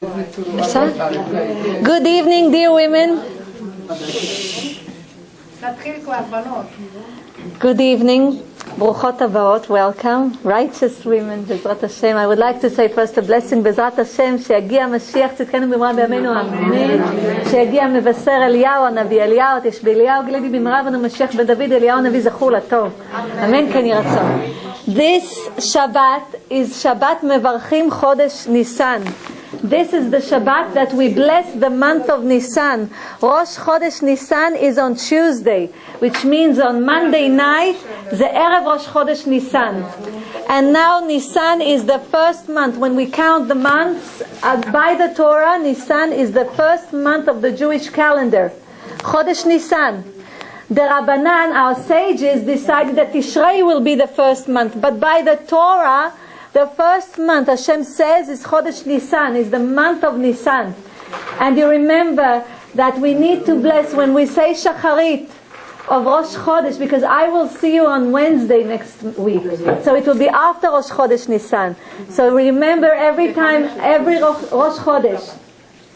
Good evening, dear women. Good evening. Bruchot Habaot, welcome. Righteous women, Bezrat Hashem. I would like to say first a blessing, Bezrat Hashem, שיגיע משיח צדקנו במהרה בימינו, אמן. שיגיע מבשר אליהו הנביא, אליהו תשביליהו גלידי במהרה בנו משיח בן דוד, אליהו הנביא זכור לטוב. אמן כן יהי רצון. This Shabbat is Shabbat מברכים חודש ניסן. This is the Shabbat that we bless the month of Nisan. Rosh Chodesh Nisan is on Tuesday, which means on Monday night, the Erev Rosh Chodesh Nisan. And now Nisan is the first month. When we count the months, by the Torah, Nisan is the first month of the Jewish calendar. Chodesh Nisan. The Rabbanan, our sages, decided that Tishrei will be the first month. But by the Torah, the first month, Hashem says, is Chodesh Nisan, is the month of Nisan. And you remember that we need to bless when we say Shacharit of Rosh Chodesh, because I will see you on Wednesday next week. So it will be after Rosh Chodesh Nisan. So remember every time, every Rosh Chodesh,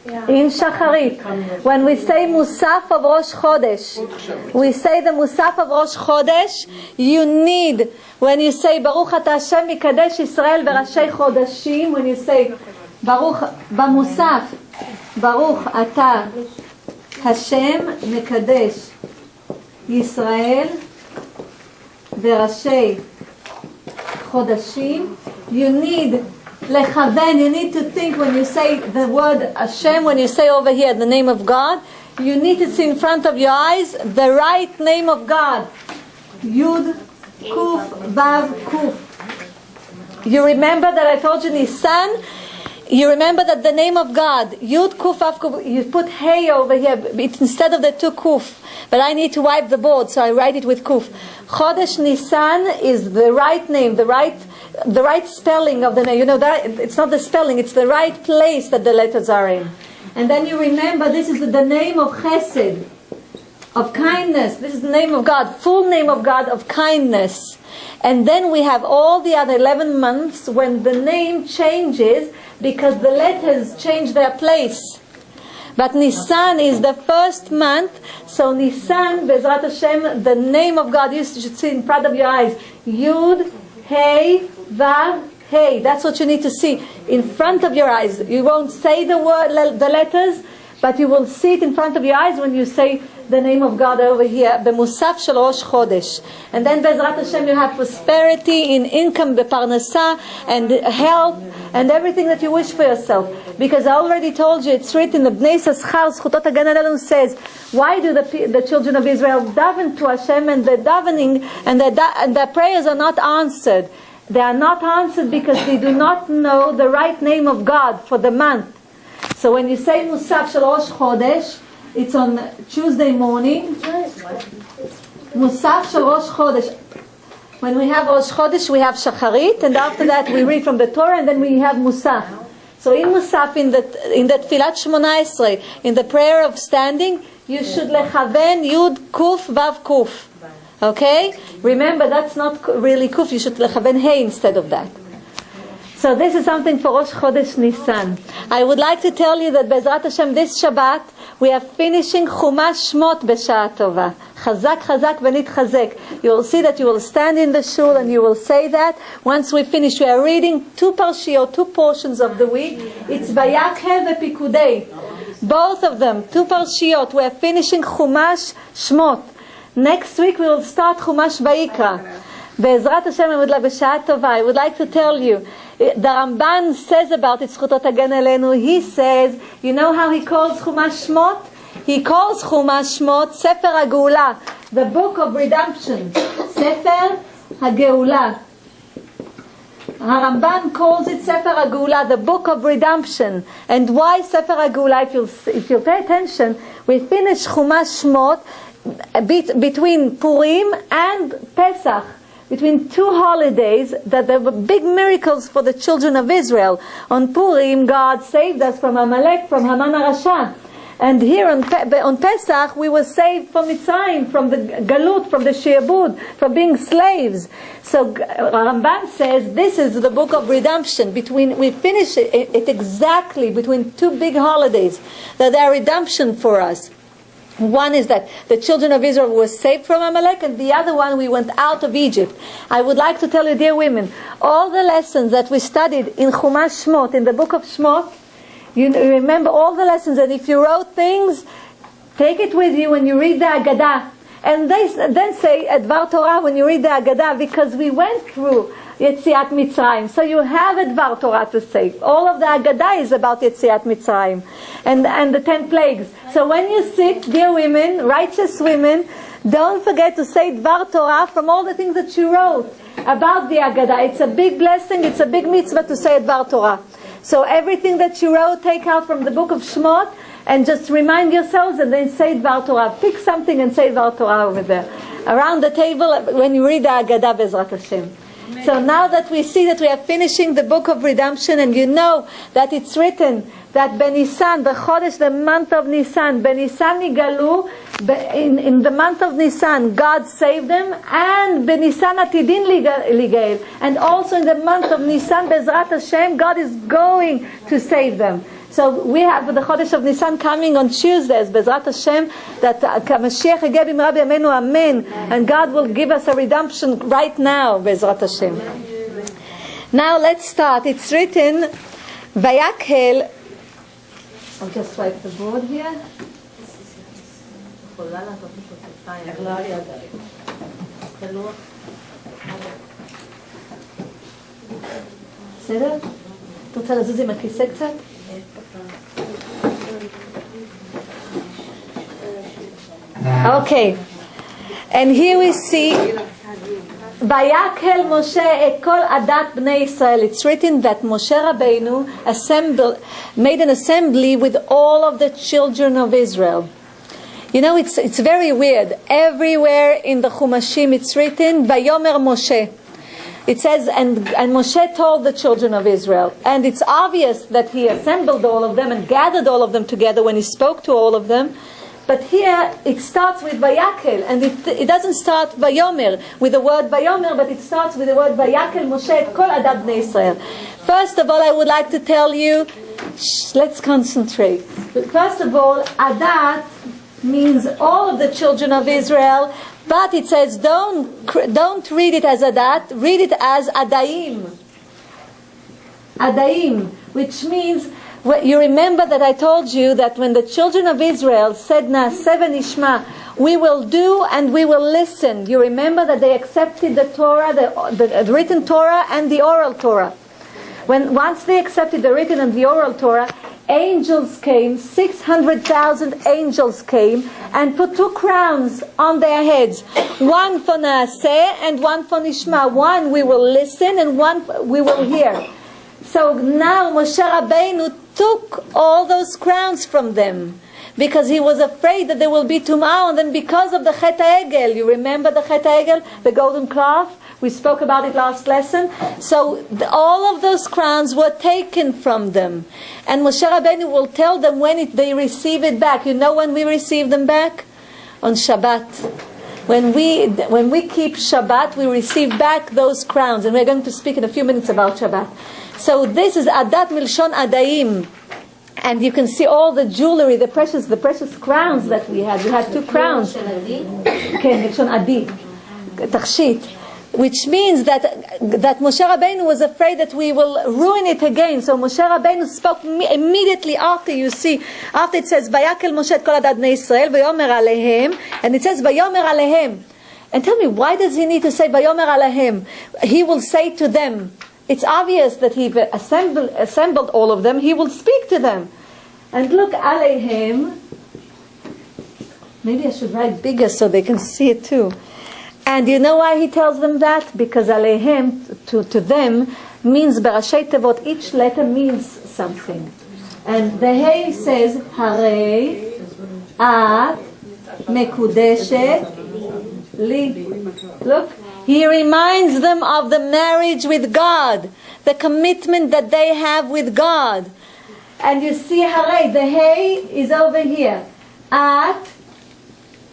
in Shacharit, when we say Musaf of Rosh Chodesh, we say the Musaf of Rosh Chodesh, you need, when you say Baruch Ata Hashem Mikadesh Yisrael V'Rashei Chodashim, when you say Baruch B'Musaf, Baruch Ata Hashem Mikadesh Yisrael V'Rashei Chodashim, you need Lechaven, you need to think when you say the word Hashem, when you say over here the name of God, you need to see in front of your eyes the right name of God. Yud, Kuf, Vav, Kuf. You remember that I told you Nisan? You remember that the name of God, Yud, Kuf, Vav, Kuf, you put Hey over here instead of the two Kuf. But I need to wipe the board, so I write it with Kuf. Chodesh Nisan is the right name, the right spelling of the name. You know that it's not the spelling, it's the right place that the letters are in. And then you remember this is the name of Chesed, of kindness. This is the name of God, full name of God of kindness. And then we have all the other 11 months when the name changes because the letters change their place. But Nisan is the first month, so Nisan, Bezrat Hashem, the name of God, you should see in front of your eyes, Yud, Hey, Vav, Hey. That's what you need to see in front of your eyes. You won't say the word, the letters, but you will see it in front of your eyes when you say the name of God over here, B'Musaf Shel Rosh Chodesh. And then Bezrat Hashem, you have prosperity in income, B'Parnasah, and health, and everything that you wish for yourself. Because I already told you, it's written, the Bnei Saschar, Zchutot Hagan Alenu says, why do the children of Israel daven to Hashem, and the davening, and their prayers are not answered? They are not answered because they do not know the right name of God for the month. So when you say Musaf Shel Rosh Chodesh, it's on Tuesday morning. Musaf Shel Rosh Chodesh. When we have Rosh Chodesh, we have Shacharit, and after that we read from the Torah, and then we have Musaf. So in Musaf, in the Tfilat Shmona Esrei, in the prayer of standing, you should lechaven Yud Kuf Vav Kuf. Okay? Remember, that's not really Kuf. You should lechaven Hey instead of that. So this is something for Rosh Chodesh Nisan. I would like to tell you that Bezrat Hashem, this Shabbat, we are finishing Chumash Shmot B'Sha'ah Tova. Chazak, chazak, v'nitchazek. You will see that you will stand in the shul and you will say that. Once we finish, we are reading two parshiot, two portions of the week. It's Vayakhel and Pikudei. Both of them, two parshiot. We are finishing Chumash Shmot. Next week we will start Chumash Vayikra. Be'ezrat Hashem, I would like to tell you, the Ramban says about it, Zchutot Hagan Alenu, he says, you know how he calls Chumash Shmot? He calls Chumash Shmot Sefer HaGeula, the book of redemption. Sefer HaGeula. Ramban calls it Sefer HaGeula, the book of redemption. And why Sefer HaGeula? If you pay attention, we finish Chumash Shmot between Purim and Pesach. Between two holidays, that there were big miracles for the children of Israel. On Purim, God saved us from Amalek, from Haman HaRasha. And here on Pesach, we were saved from Mitzrayim, from the Galut, from the Shi'abud, from being slaves. So Rambam says this is the book of redemption. We finish it exactly between two big holidays, that they are redemption for us. One is that the children of Israel were saved from Amalek, and the other one, we went out of Egypt. I would like to tell you, dear women, all the lessons that we studied in Chumash Shmot, in the book of Shmot, you remember all the lessons, and if you wrote things, take it with you when you read the Haggadah. And then say Dvar Torah when you read the Haggadah, because we went through Yetziat Mitzrayim. So you have Dvar Torah to say. All of the Haggadah is about Yetziat Mitzrayim and the 10 plagues. So when you sit, dear women, righteous women, don't forget to say Dvar Torah from all the things that you wrote about the Haggadah. It's a big blessing, it's a big mitzvah to say Dvar Torah. So everything that you wrote, take out from the book of Shmot, and just remind yourselves, and then say Dvar Torah. Pick something and say Dvar Torah over there. Around the table, when you read the Haggadah, Bezrat Hashem. Amen. So now that we see that we are finishing the book of redemption, and you know that it's written that Benisan, Bechodesh, the month of Nisan, Benisan Nigalu, in the month of Nisan, God saved them, and Benisan Atidin Ligael, and also in the month of Nisan, Bezrat Hashem, God is going to save them. So we have the Chodesh of Nisan coming on Tuesdays, Bezrat Hashem, that Mashiach Yageh b'mehera b'yameinu, Amen, and God will give us a redemption right now, Bezrat Hashem. Now let's start. It's written, Vayakhel. I'll just wipe the board here. בסדר? את רוצה לזוז עם הכיסא קצת? Okay. And here we see Vayakhel Moshe et kol adat bnei Israel. It's written that Moshe Rabbeinu made an assembly with all of the children of Israel. You know, it's very weird. Everywhere in the Chumashim it's written Vayomer Moshe. It says, and Moshe told the children of Israel. And it's obvious that he assembled all of them and gathered all of them together when he spoke to all of them. But here it starts with Vayakhel, and it doesn't start Vayomer with the word Vayomer, but it starts with the word Vayakhel Moshe et kol adat bnei Israel. First of all, I would like to tell you, let's concentrate. But first of all, adat means all of the children of Israel, but it says don't read it as adat, read it as adaim. Adaim, which means, you remember that I told you that when the children of Israel said Na'aseh v'nishma, we will do and we will listen. You remember that they accepted the Torah, the written Torah and the oral Torah. Once they accepted the written and the oral Torah, angels came, 600,000 angels came and put 2 crowns on their heads. One for Na'aseh and one for Nishma. One we will listen and one we will hear. So now Moshe Rabbeinu took all those crowns from them because he was afraid that there will be tumah on them because of the Chet HaEgel. You remember the Chet HaEgel, the golden calf? We spoke about it last lesson. So all of those crowns were taken from them. And Moshe Rabbeinu will tell them when they receive it back. You know when we receive them back? On Shabbat. When we keep Shabbat, we receive back those crowns. And we're going to speak in a few minutes about Shabbat. So this is Adat Milshon Adaim. And you can see all the jewelry, the precious crowns that we had. We had 2 crowns. Okay, Milshon Adi. Tachshit. Which means that Moshe Rabbeinu was afraid that we will ruin it again. So Moshe Rabbeinu spoke immediately after it says, Vayakhel Moshe et kol adat bnei Israel, Vayomer alehem, and it says, Vayomer alehem. And tell me, why does he need to say, Vayomer alehem? He will say to them. It's obvious that he assembled all of them. He will speak to them. And look, alehem. Maybe I should write bigger so they can see it too. And you know why he tells them that? Because alehem, to them, means berashei tevot. Each letter means something. And the Hey says, Harei, At, Mekudeshet, Li. Look, he reminds them of the marriage with God, the commitment that they have with God. And you see Harei, the Hey is over here. At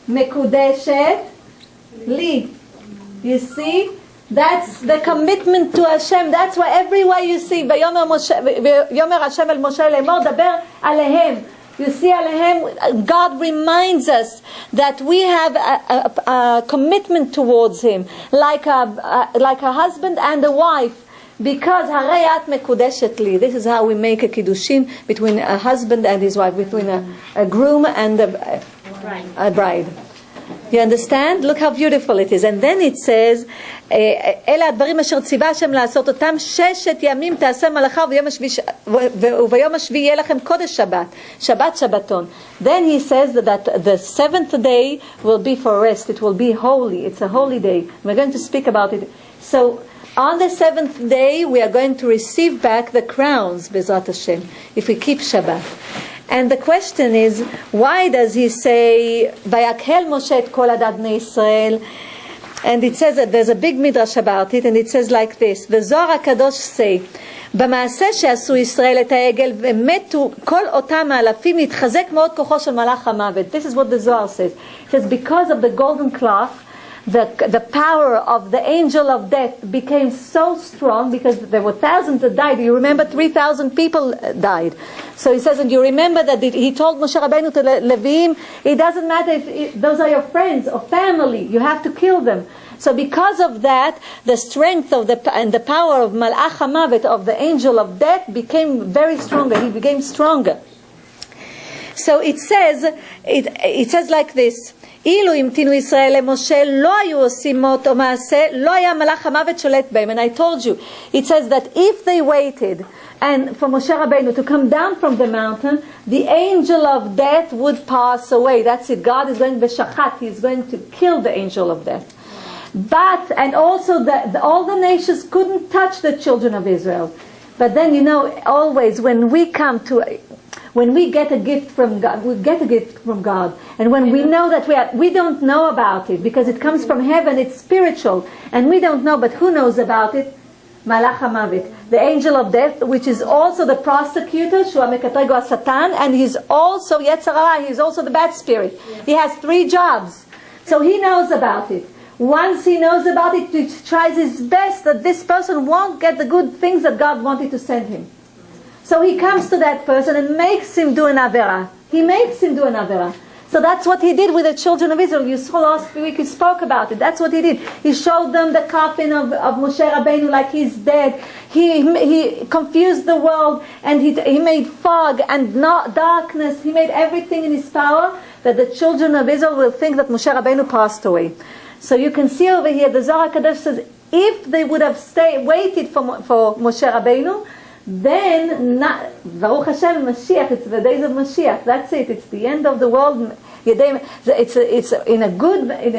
Mekudeshet Li. You see? That's the commitment to Hashem. That's why everywhere you see, Vayomer Hashem el Moshe lemor, daber alehem. You see alehem, God reminds us that we have a commitment towards Him, like a husband and a wife. Because Harei at Mekudeshet Li. This is how we make a kiddushin between a husband and his wife, between a groom and a bride. You understand? Look how beautiful it is. And then it says, אלה הדברים אשר ציווה השם לעשות אותם 6 ימים תעשה מלאכה וביום השביעי יהיה לכם קודש שבת, שבת שבתון. Then he says that the 7th day will be for rest. It will be holy. It's a holy day. We're going to speak about it. So on the 7th day we are going to receive back the crowns, Bezrat Hashem, if we keep Shabbat. And the question is, why does he say, Vayakhel Moshe et kol adad bnei Yisrael? And it says that there's a big midrash about it, and it says like this, the הקדוש say, במעשה שעשו ישראל את העגל ומתו כל אותם האלפים התחזק מאוד כוחו של מלאך המוות. This is what the Zohar says. It says, because of the golden cloth, the power of the angel of death became so strong, because there were thousands that died. You remember 3,000 people died. So he says, and you remember that he told Moshe Rabbeinu to Leviim, it doesn't matter if those are your friends or family, you have to kill them. So because of that, the strength of and the power of Malach HaMavet, of the angel of death, became very stronger. He became stronger. So it says like this, אילו המתינו ישראל למשה, לא היו עושים מות או מעשה, לא היה מלאך המוות שולט בהם. And I told you, it says that if they waited and for Moshe Rabbeinu to come down from the mountain, the angel of death would pass away. That's it. God is going b'shachat. He is going to kill the angel of death. But, and also all the nations couldn't touch the children of Israel. But then, you know, always when we get a gift from God, we get a gift from God. And when we know that we don't know about it, because it comes from heaven, it's spiritual, and we don't know, but who knows about it? Malach HaMavet, the angel of death, which is also the prosecutor, Shua Mekatrego Satan, and he's also Yetzer Hara, he's also the bad spirit. He has 3 jobs. So he knows about it. Once he knows about it, he tries his best that this person won't get the good things that God wanted to send him. So he comes to that person and makes him do an avera. He makes him do an avera. So that's what he did with the children of Israel. You saw last week, he spoke about it. That's what he did. He showed them the coffin of Moshe Rabbeinu like he's dead. He confused the world, and he made fog and darkness. He made everything in his power that the children of Israel will think that Moshe Rabbeinu passed away. So you can see over here, the Zohar HaKadosh says, if they would have waited for Moshe Rabbeinu, then, Baruch Hashem, Mashiach, it's the days of Mashiach. That's it. It's the end of the world. It's in a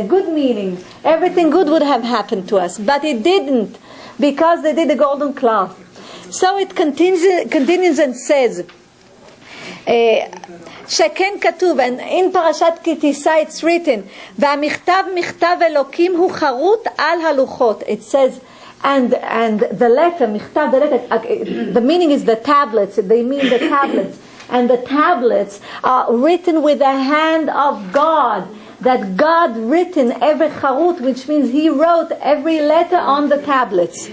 good meaning. Everything good would have happened to us, but it didn't, because they did the golden cloth. So it continues and says, שכן כתוב, and in פרשת כי תישא it's written, והמכתב מכתב אלוקים הוא חרוט על הלוחות. It says, and the letter, מכתב, the meaning is the tablets. They mean the tablets. And the tablets are written with the hand of God. That God written every charut, which means He wrote every letter on the tablets.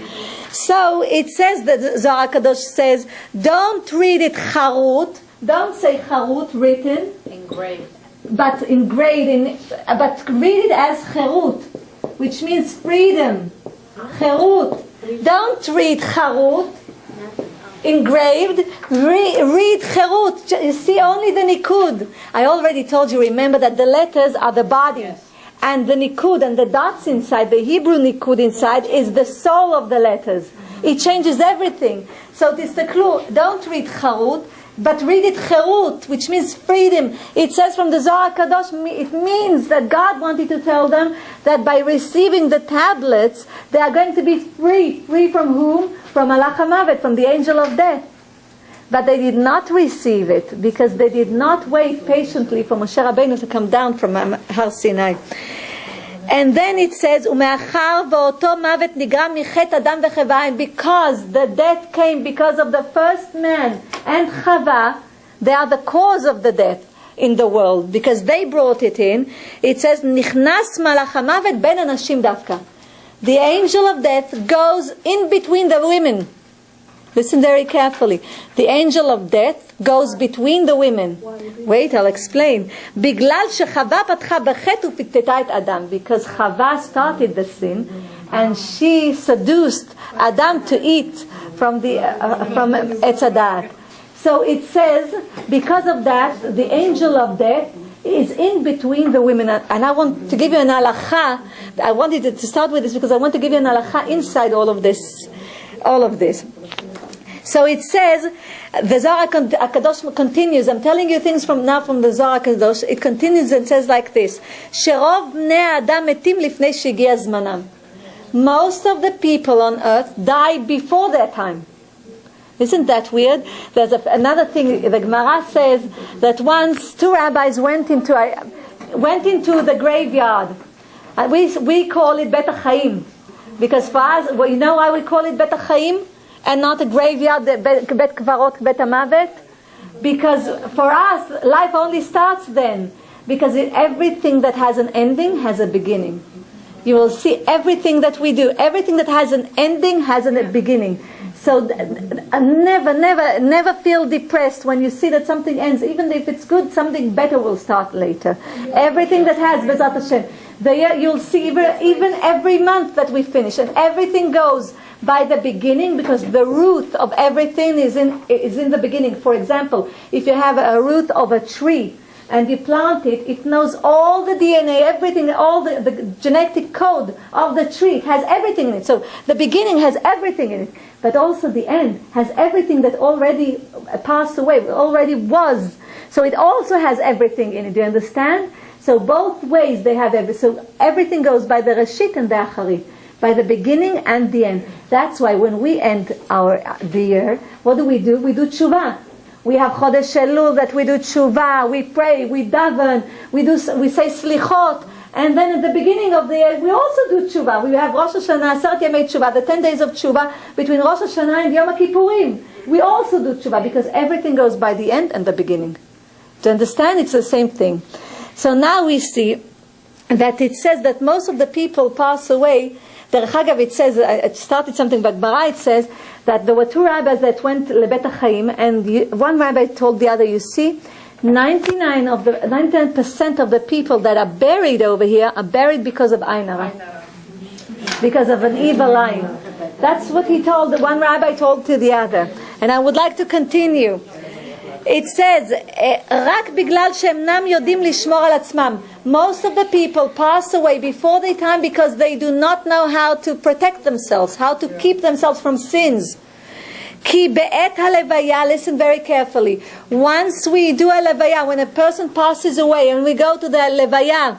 So it says that Zohar HaKadosh says, don't read it charut. Don't say charut, written. Engraved. But engraved, but read it as cherut, which means freedom. Cherut. Don't read charut, engraved. Read cherut. You see only the nikud. I already told you, remember that the letters are the body. Yes. And the nikud and the dots inside, the Hebrew nikud inside, is the soul of the letters. It changes everything. So this the clue. Don't read charut, but read it cherut, which means freedom. It says from the Zohar Kadosh, it means that God wanted to tell them that by receiving the tablets, they are going to be free. Free from whom? From Malach HaMavet, from the angel of death. But they did not receive it, because they did not wait patiently for Moshe Rabbeinu to come down from Har Sinai. And then it says, ומאחר ואותו מוות נגרם מחטא אדם וחווה, and because the death came because of the first man and Chava, they are the cause of the death in the world, because they brought it in. It says, נכנס מלאך המוות בין הנשים דווקא. The angel of death goes in between the women. Listen very carefully. The angel of death goes between the women. Wait, I'll explain. בגלל שחווה פתחה בחטא ופתתה את אדם. Because Chava started the sin, and she seduced Adam to eat from Etz Hadat. So it says, because of that, the angel of death is in between the women. And I want to give you an halacha. I wanted to start with this because I want to give you an halacha inside all of this. So it says, the Zohar HaKadosh continues. I'm telling you things from the Zohar HaKadosh. It continues and says like this: שרוב בני האדם מתים לפני שהגיע זמנם. Most of the people on earth die before their time. Isn't that weird? There's another thing. The Gemara says that once two rabbis went into the graveyard. We call it Bet HaChaim, because for us, well, you know why we call it Bet HaChaim and not a graveyard, Bet Kvarot, Bet HaMavet? Because for us, life only starts then. Because everything that has an ending has a beginning. You will see everything that we do, everything that has an ending has a beginning. So never feel depressed when you see that something ends. Even if it's good, something better will start later. Everything that has Bezat Hashem. You'll see even every month that we finish, and everything goes by the beginning, because the root of everything is in the beginning. For example, if you have a root of a tree and you plant it, it knows all the DNA, everything, all the genetic code of the tree. It has everything in it. So the beginning has everything in it, but also the end has everything that already passed away, already was. So it also has everything in it. Do you understand? So both ways they have everything. So everything goes by the Rashit and the Acharit, by the beginning and the end. That's why when we end the year, what do? We do tshuva. We have Chodesh Elul that we do tshuva, we pray, we daven, we say slichot, and then at the beginning of the year we also do tshuva. We have Rosh Hashanah, Aseret Yemei Tshuva, the 10 days of tshuva between Rosh Hashanah and Yom Kippurim. We also do tshuva because everything goes by the end and the beginning. Do you understand? It's the same thing. So now we see that it says that most of the people pass away. Derech Hagav, it says, it started something, but Gemara, it says that there were two rabbis that went to Bet HaChaim, and one rabbi told the other, you see, 99% of the people that are buried over here are buried because of Ain Hara, because of an evil eye. That's what he told. The one rabbi told to the other. And I would like to continue. It says, רק בגלל שאינם יודעים לשמור על עצמם. Most of the people pass away before their time because they do not know how to protect themselves, how to keep themselves from sins. כי בעת הלוויה, listen very carefully, once we do a levaya, when a person passes away and we go to the levaya,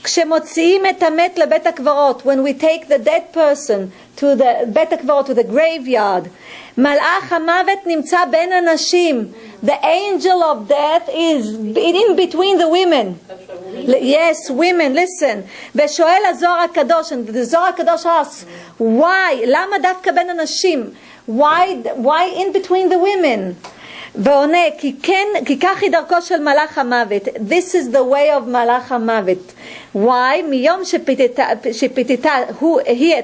כשמוציאים את המת לבית הקברות, when we take the dead person to the בית הקברות, to the graveyard, מלאך המוות נמצא בין הנשים. The angel of death is in between the women. Yes, women, listen. ושואל הזוהר הקדוש, and the Zohar HaKadosh asks, why? למה דווקא בין הנשים? Why in between the women? ועונה, כי כך היא דרכו של מלאך המוות. This is the way of מלאך המוות. Why? מיום שפיתתה היא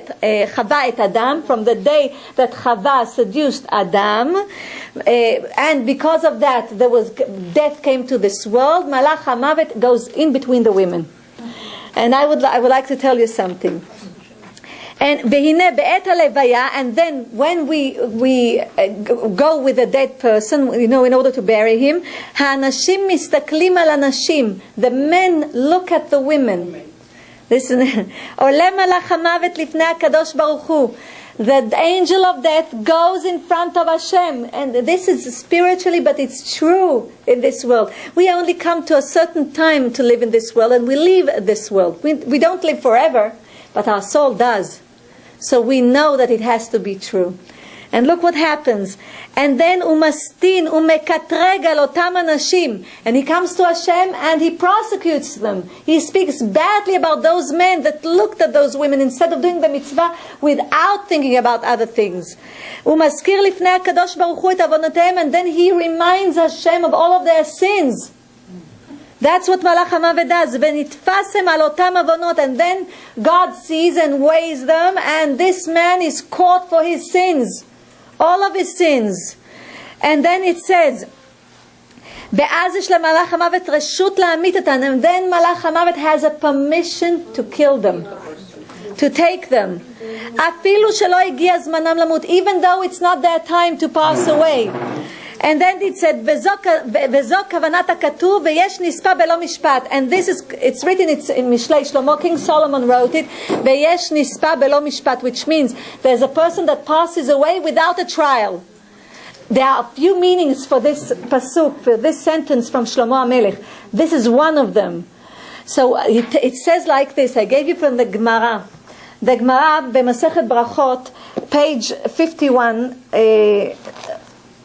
חווה את אדם, from the day that Chava seduced Adam, and because of that death came to this world, מלאך המוות goes in between the women. And I would like to tell you something. And והנה בעת הלוויה, and then when we go with a dead person, in order to bury him, האנשים מסתכלים על הנשים. The men look at the women. Listen, עולה מלאך המוות לפני הקדוש ברוך הוא. The angel of death goes in front of Hashem, and this is spiritually, but it's true in this world. We only come to a certain time to live in this world, and we leave this world. We don't live forever, but our soul does. So we know that it has to be true. And look what happens. And then umastin umekatreg al otam anashim. And he comes to Hashem and he prosecutes them. He speaks badly about those men that looked at those women instead of doing the mitzvah without thinking about other things. Umaskir lifnei HaKadosh Baruch Hu et avonotehem. And then he reminds Hashem of all of their sins. That's what Malach HaMavet does. V'nitfasem al otam avonot. And then God sees and weighs them, and this man is caught for his sins. All of his sins. And then it says, ואז יש למלאך המוות רשות להמית אותם. And then Malach HaMavet has a permission to kill them. To take them. אפילו שלא הגיע זמנם למות. Even though it's not their time to pass away. And then it said, וזו כוונת הכתוב, ויש נספה בלא משפט. And this is, it's written, it's in Mishlei Shlomo, King Solomon wrote it, ויש נספה בלא משפט, which means there's a person that passes away without a trial. There are a few meanings for this pasuk, for this sentence from Shlomo HaMelech. This is one of them. So it says like this, I gave you from the Gemara. The Gemara, במסכת ברכות, page 51,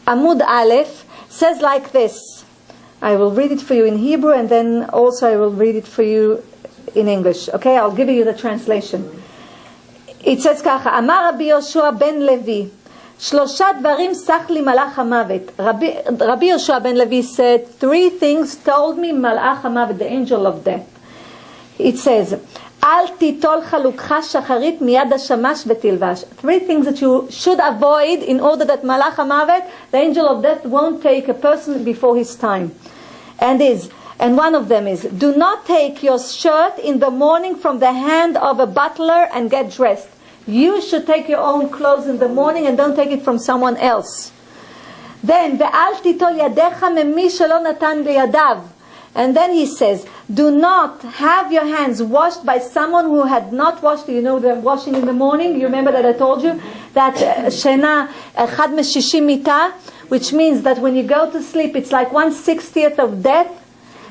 Amud Aleph, says like this. I will read it for you in Hebrew, and then also I will read it for you in English. Okay, I'll give you the translation. It says ככה, אמר רבי יהושע בן לוי, שלושה דברים סח לי מלאך המוות. Rabbi Yoshua ben Levi said, 3 things told me מלאך המוות, the angel of death. It says, אל תיטול חלוקך שחרית מיד השמש ותלבש. 3 things that you should avoid in order that Malach HaMavet, the angel of death, won't take a person before his time. And one of them is, do not take your shirt in the morning from the hand of a butler and get dressed. You should take your own clothes in the morning and don't take it from someone else. Then, ואל תיטול ידיך ממי שלא נתן בידיו. And then he says, do not have your hands washed by someone who had not washed. You know the washing in the morning? You remember that I told you? That Shena Chad Meshishim Mita, which means that when you go to sleep, it's like 1/60th of death.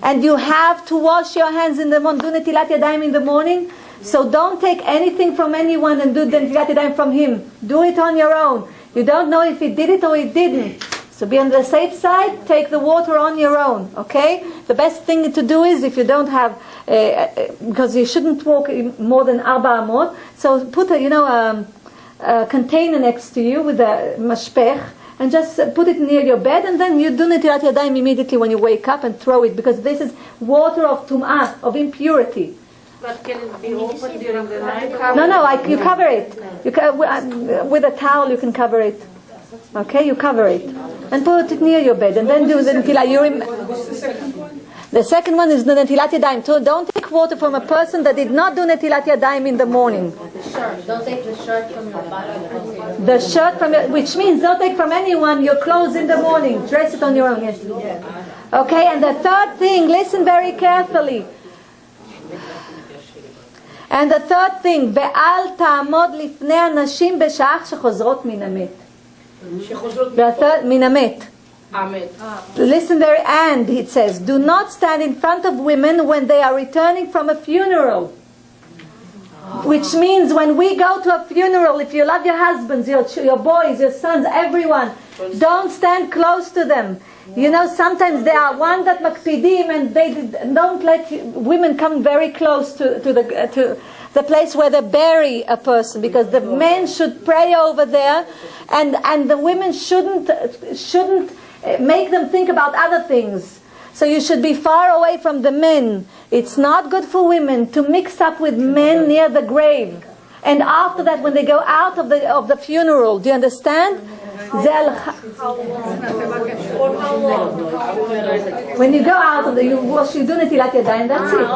And you have to wash your hands in the morning. Do Netilat Yadayim in the morning. So don't take anything from anyone and do the Netilat Yadayim from him. Do it on your own. You don't know if he did it or he didn't. So be on the safe side, take the water on your own, okay? The best thing to do is, if you don't have, because you shouldn't walk more than 4 amot, so put a container next to you with a mashpech, and just put it near your bed, and then you do Netilat Yadayim immediately when you wake up and throw it, because this is water of tum'ah, of impurity. But can it be open during the night? No, you cover it. With a towel you can cover it. Okay, you cover it and put it near your bed, and then do the netilah. What's the second one? The second one is the netilat yadayim. So don't take water from a person that did not do netilat yadayim in the morning. The shirt. Don't take the shirt from your body. The shirt from which means don't take from anyone your clothes in the morning. Dress it on your own. Yes. Okay, and the third thing, listen very carefully. And the third thing, ve'al ta'amod lifnei anashim b'sha'ach shechozrot min hamet. Minamet. Listen very, and it says, do not stand in front of women when they are returning from a funeral. Which means when we go to a funeral, if you love your husbands, your boys, your sons, everyone, don't stand close to them. You know, sometimes there are one that makpidim, and they don't let women come very close to the place where they bury a person, because the men should pray over there, and the women shouldn't make them think about other things. So you should be far away from the men. It's not good for women to mix up with men near the grave. And after that, when they go out of the funeral, do you understand? When you go out of you do Netilat Yadayim, that's it.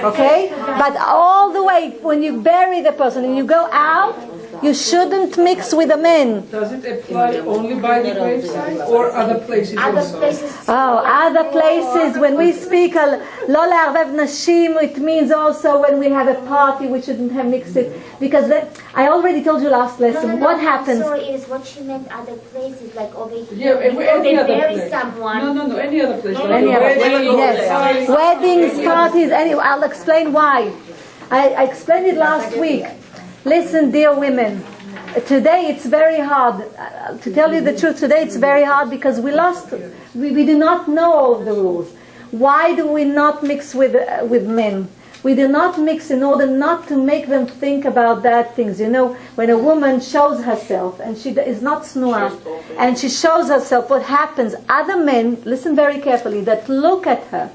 Okay? But all the way, when you bury the person and you go out, you shouldn't mix with the men. Does it apply only by the graveside or other places also? Other places. When we speak lo le'arvev nashim, it means also when we have a party, we shouldn't have mixed it. Because I already told you last lesson. What happens? Sorry, is what she meant other places, like over here. Yeah, any other bury place. someone. No, any other place. Yes. Weddings, parties, anyway. I'll explain why. I explained it last week. Listen, dear women. Today it's very hard. To tell you the truth, today it's very hard because we do not know all the rules. Why do we not mix with men? We do not mix in order not to make them think about bad things. You know, when a woman shows herself and she is not snua, and she shows herself, what happens? Other men, listen very carefully, that look at her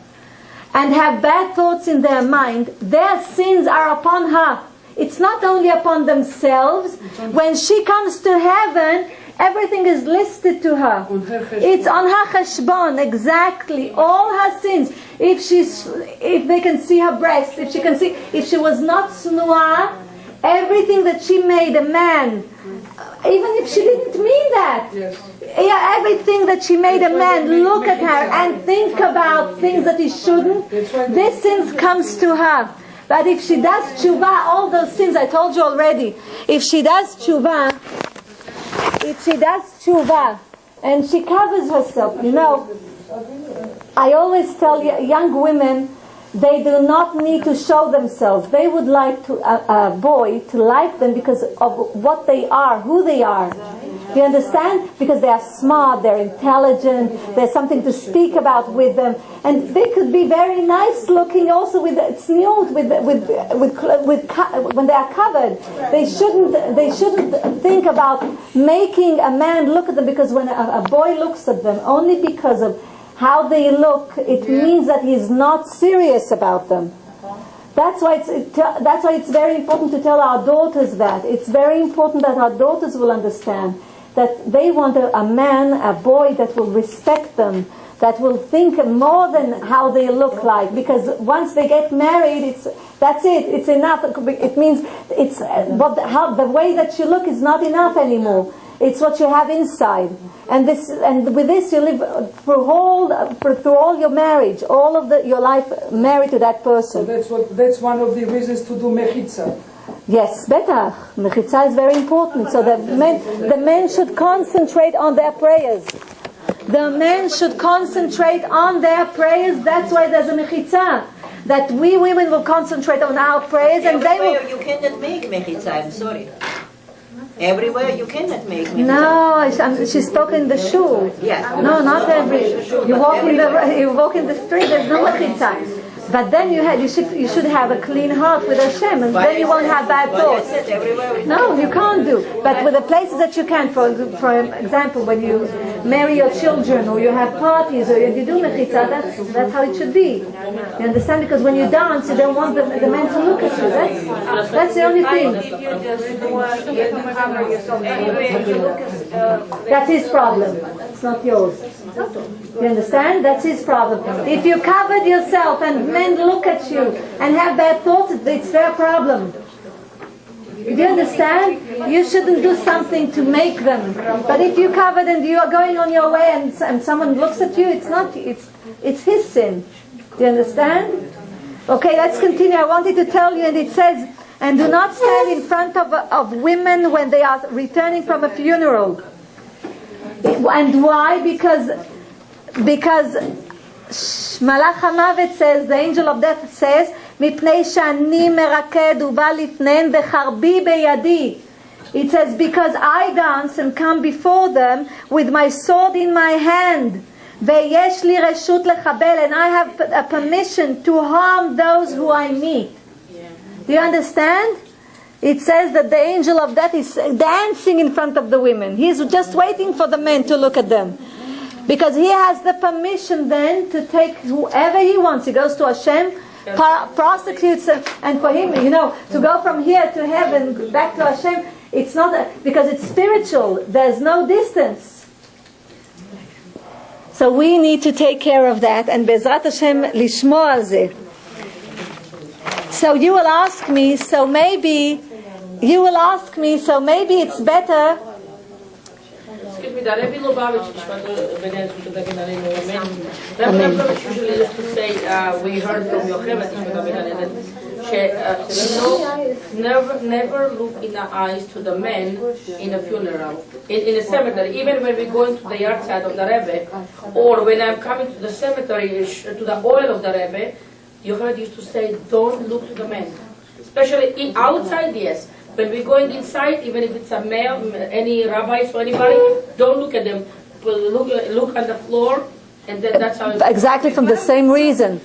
and have bad thoughts in their mind, their sins are upon her. It's not only upon themselves. When she comes to heaven, everything is listed to her. It's on her cheshbon, exactly. All her sins. If they can see her breasts, if she was not snua, everything that she made a man, even if she didn't mean that. Yeah, everything that she made a man look at her and think about things that he shouldn't, this sin comes to her. But if she does tshuva, all those sins, I told you already, if she does tshuva, and she covers herself, you know, I always tell young women, they do not need to show themselves. They would like a boy to like them because of what they are, who they are. You understand? Because they are smart, they're intelligent, there's something to speak about with them, and they could be very nice looking also with tzniut, when they are covered. They shouldn't think about making a man look at them, because when a boy looks at them only because of how they look, it means that he's not serious about them. That's why it's very important to tell our daughters that. It's very important that our daughters will understand that they want a man, a boy that will respect them, that will think more than how they look like. Because once they get married, that's it. It's enough. It means the way that you look is not enough anymore. It's what you have inside, and with this you live through all your marriage, all of your life married to that person. So that's one of the reasons to do mechitza. Yes, better. Mechitza is very important. So the men should concentrate on their prayers. The men should concentrate on their prayers. That's why there's a mechitza. That we women will concentrate on our prayers, and they will. You cannot make mechitza. I'm sorry. Everywhere you cannot make mechitza. No, she spoke in the shul. Yes. No, not every. You walk in the street. There's no mechitza. But then you should have a clean heart with Hashem, and then you won't have bad thoughts. No, you can't do. But with the places that you can, for example, when you marry your children, or you have parties, or you do mechitza, that's how it should be. You understand? Because when you dance, you don't want the men to look at you. That's the only thing. That's his problem. It's not yours. You understand? That's his problem. If you covered yourself and men look at you and have bad thoughts, it's their problem. Do you understand? You shouldn't do something to make them. But if you covered and you are going on your way and someone looks at you, it's his sin. Do you understand? Okay, let's continue. I wanted to tell you, and it says, and do not stand in front of women when they are returning from a funeral. And why? Because Malach HaMavet says, the angel of death says, מפני שאני מרקד ובא לפניהן בחרבי בידי. It says, because I dance and come before them with my sword in my hand. ויש לי רשות לחבל, and I have a permission to harm those who I meet. Do you understand? It says that the angel of death is dancing in front of the women. He's just waiting for the men to look at them. Because he has the permission then to take whoever he wants. He goes to Hashem, prosecutes, and for him, to go from here to heaven, back to Hashem, it's not, because it's spiritual. There's no distance. So we need to take care of that, and Bezrat Hashem, lishmo al zeh. So you will ask me, so maybe it's better. Excuse me, the Rebbe Lubavitch usually used to say, we heard from Yocheved never look in the eyes to the men in a funeral, in a cemetery. Even when we go into the yard side of the Rebbe, or when I'm coming to the cemetery, to the oil of the Rebbe, Yocheved used to say, don't look to the men. Especially outside, yes. when we're going inside, even if it's a male, any rabbis or anybody, don't look at them. Look on the floor, and then that's how. Exactly from the same reason.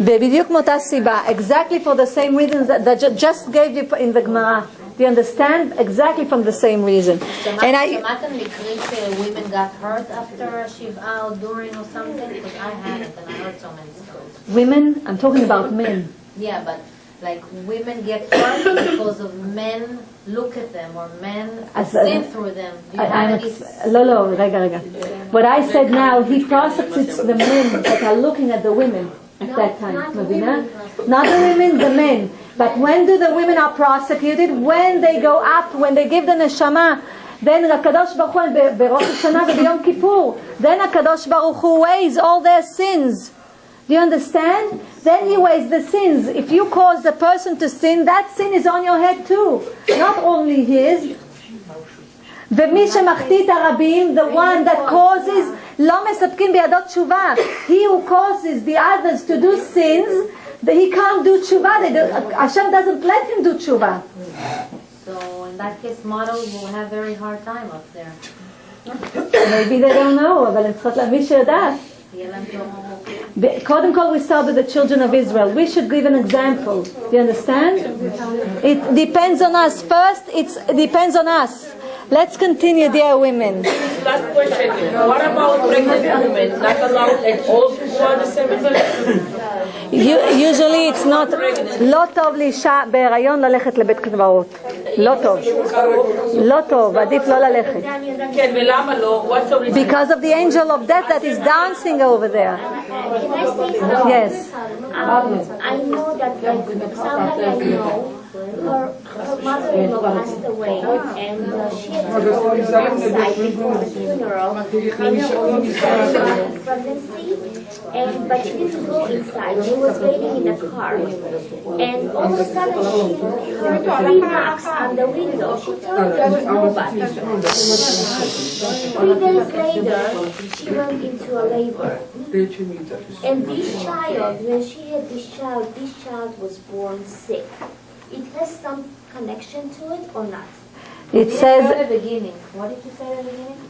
בדיוק מאותה סיבה. Exactly for the same reason that just gave you in the Gemara. Do you understand? Exactly from the same reason. And שמעתם מקרים women got hurt after שבעה or during or something? Because I had it and I heard so many stories. Women, I'm talking about men. Yeah, but like women get hurt because of men look at them or men sin through them. Do you have any... לא, רגע. What I said now, he prosecutes the men that are looking at the women at that time. Mavina? Not the women, the men. But when do the women are prosecuted? When they go up, when they give the neshama. Then HaKadosh Baruch Hu, בראש השנה וביום כיפור, then HaKadosh Baruch Hu weighs all their sins. Do you understand? Then he weighs the sins. If you cause the person to sin, that sin is on your head too. Not only his. ומי שמחטיא את הרבים, the one that causes, לא מספקים בידו תשובה. He who causes the others to do sins, he can't do תשובה. Hashem doesn't let him do תשובה. So in that case, models will have very hard time up there. Maybe they don't know, אבל הם צריכות להבין שיודעת. קודם כל, we start with the children of Israel. We should give an example. Do you understand? It depends on us. First, it depends on us. Let's continue, dear women. Last question. What about pregnant women? Not allowed at all to go to the cemetery? Usually it's not. לא טוב לאישה בהיריון ללכת לבית קברות. לא טוב. לא טוב, עדיף לא ללכת. כן, ולמה לא? What's the reason? Because of the angel of death that is dancing over there. Can I say something? Yes. I know that like somebody I know, her mother-in-law passed away, and she had to go outside before the funeral, and she was having pregnancy, but she didn't go inside. She was waiting in the car, and all of a sudden she heard 3 knocks on the window. She thought there was nobody. 3 days later, she went into a labor. And this child, when she had this child was born sick. It has some connection to it or not? It says. At the beginning. What did you say at the beginning?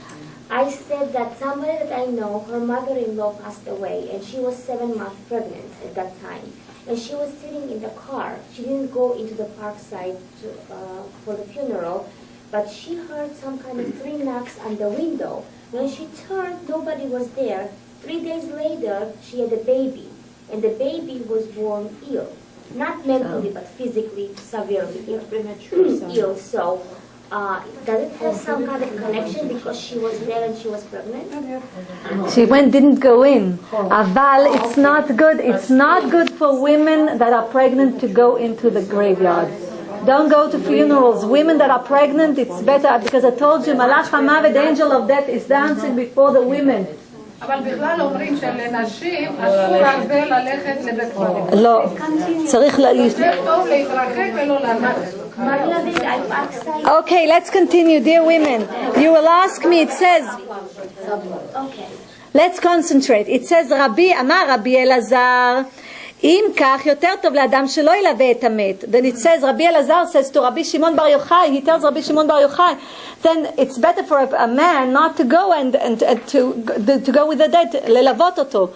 I said that somebody that I know, her mother-in-law passed away, and she was 7 months pregnant at that time. And she was sitting in the car. She didn't go into the park side for the funeral, but she heard some kind of 3 knocks on the window. When she turned, nobody was there. 3 days later, she had a baby, and the baby was born ill. Not mentally, but physically, severely ill. So, does it have some kind of connection because she was there and she was pregnant? She didn't go in. Aval, it's not good. It's not good for women that are pregnant to go into the graveyard. Don't go to funerals. Women that are pregnant, it's better because I told you, Malach HaMavet, the angel of death, is dancing before the women. אבל בכלל אומרים שלנשים אסור הרבה ללכת לבית קברות. לא, צריך יותר טוב להתרחק ולא ללכת. Okay, let's continue, dear women. You will ask me, it says, let's concentrate. It says, אמר רבי אלעזר, אם כך, יותר טוב לאדם שלא ילווה את המת. Then it says, Rabbi Elazar says to Rabbi Shimon Bar Yochai, he tells Rabbi Shimon Bar Yochai, then it's better for a man not to go and to go with the dead, ללוות אותו.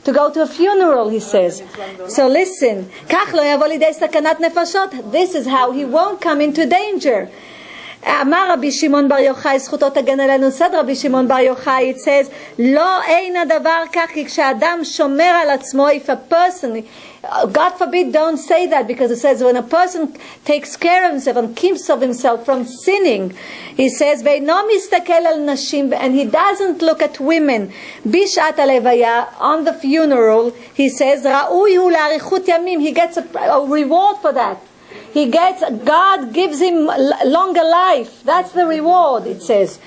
To go to a funeral, he says. So listen, כך לא יבוא לידי סכנת נפשות. This is how he won't come into danger. אמר רבי שמעון בר יוחאי, זכותו תגן עלינו, סד רבי שמעון בר יוחאי, it says, לא אין הדבר כך, כי כשאדם שומר על עצמו, if a person, God forbid, don't say that, because it says when a person takes care of himself and keeps of himself from sinning, he says, ואינו מסתכל על נשים, and he doesn't look at women, בשעת הלוויה, on the funeral, he says, ראוי הוא לאריכות ימים, he gets a reward for that. God gives him longer life. That's the reward, it says.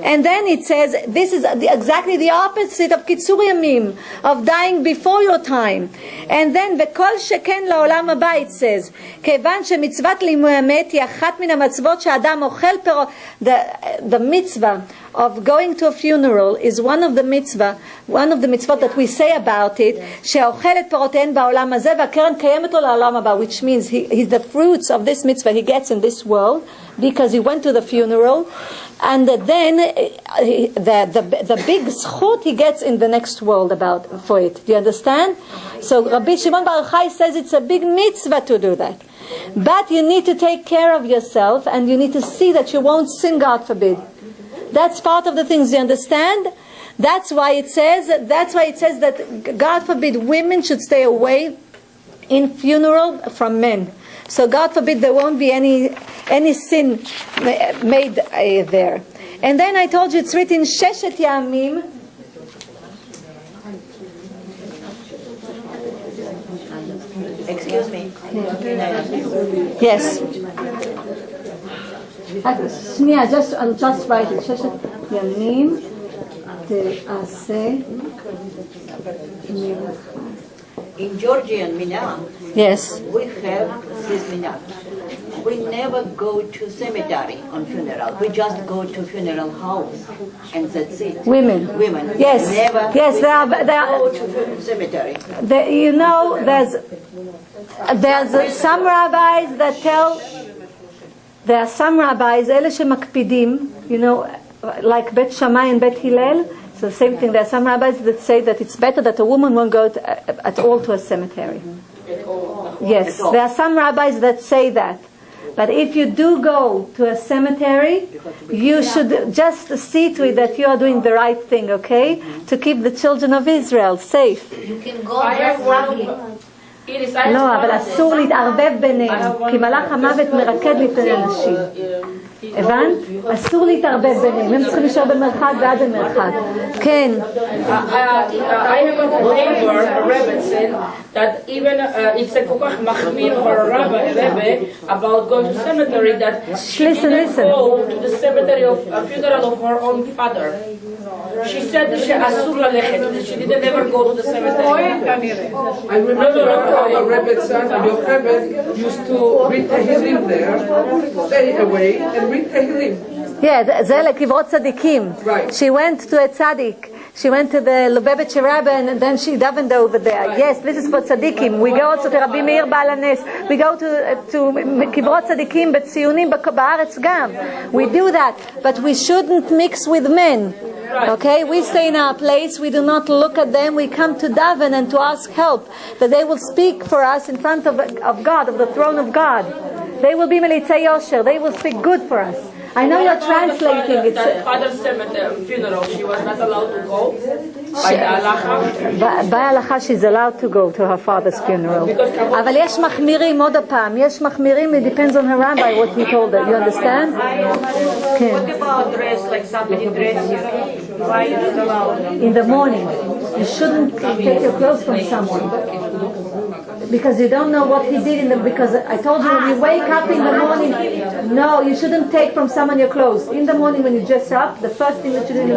And then it says, this is exactly the opposite of קיצור ימים, of dying before your time. And then, וכל שכן לעולם הבא, it says, כיוון שמצוות לימוי המת היא אחת מן המצוות שאדם אוכל פירות, the mitzvah of going to a funeral is one of the mitzvot that we say about it, שאוכל את פירותיהן בעולם הזה והקרן קיימת לו לעולם הבא, which means the fruits of this mitzvah he gets in this world because he went to the funeral, and then the big zchut he gets in the next world for it. Do you understand? So Rabbi Shimon Bar Yochai says it's a big mitzvah to do that. But you need to take care of yourself, and you need to see that you won't sin, God forbid. That's part of the things, you understand? That's why it says that, God forbid, women should stay away in funeral from men. So God forbid there won't be any sin made there. And then I told you it's written Sheshet Yamim. Excuse me. Yes. I'll just write it. Sheshet Yamim Te'aseh Melacha. In Georgian minhag, Yes. we have this minhag. We never go to cemetery on funeral. We just go to funeral house, and that's it. Women. Yes. Never. Yes. They are. Go to cemetery. There's some rabbis that tell. There are some rabbis, אלה שמקפידים, like Bet Shammai and Bet Hillel. So the same thing. There are some rabbis that say that it's better that a woman won't go at all to a cemetery. Yes, there are some rabbis that say that. But if you do go to a cemetery, you should just see to it that you are doing the right thing, okay? To keep the children of Israel safe. You can go just happy. לא, אבל אסור להתערבב ביניהם, כי מלאך המוות מרקד לפני אנשים. הבנת? אסור להתערבב ביניהם, הם צריכים להישאר במרחק ועד במרחק. כן. I have a neighbor, a rabbi, said that even it's a כל כך מחמיר for a rabbi about going to cemetery that she didn't go to the cemetery of a funeral of her own father. She said that שאסור ללכת, she didn't ever go to the cemetery. כנראה. I remember a Rebbe's son, a Yocheved, used to read Tehillim there, stay away and read Tehillim. Yeah, זה לקברות צדיקים. Right. She went to a tzaddik. She went to the Lubavitcher Rebbe and then she davened over there. Yes, this is for tzaddikim. We go also to Rabbi Meir Baal HaNes. We go to קברות צדיקים בציונים בארץ גם. We do that, but we shouldn't mix with men. Okay, we stay in our place, we do not look at them, we come to daven and to ask help, that they will speak for us in front of God, of the throne of God. They will be Melitzei Yosher, they will speak good for us. I know you're translating it. That father's funeral, she was not allowed to go by the halacha. By halacha she's allowed to go to her father's funeral. אבל יש מחמירים, עוד הפעם, יש מחמירים, it depends on her rabbi what he told her, you understand? What about dress, like somebody dress you? Why is it allowed? In the morning, you shouldn't take your clothes from someone. Because you don't know what he did because I told you when you wake up in the morning, no, you shouldn't take from someone your clothes. In the morning when you dress up, the first thing that you do,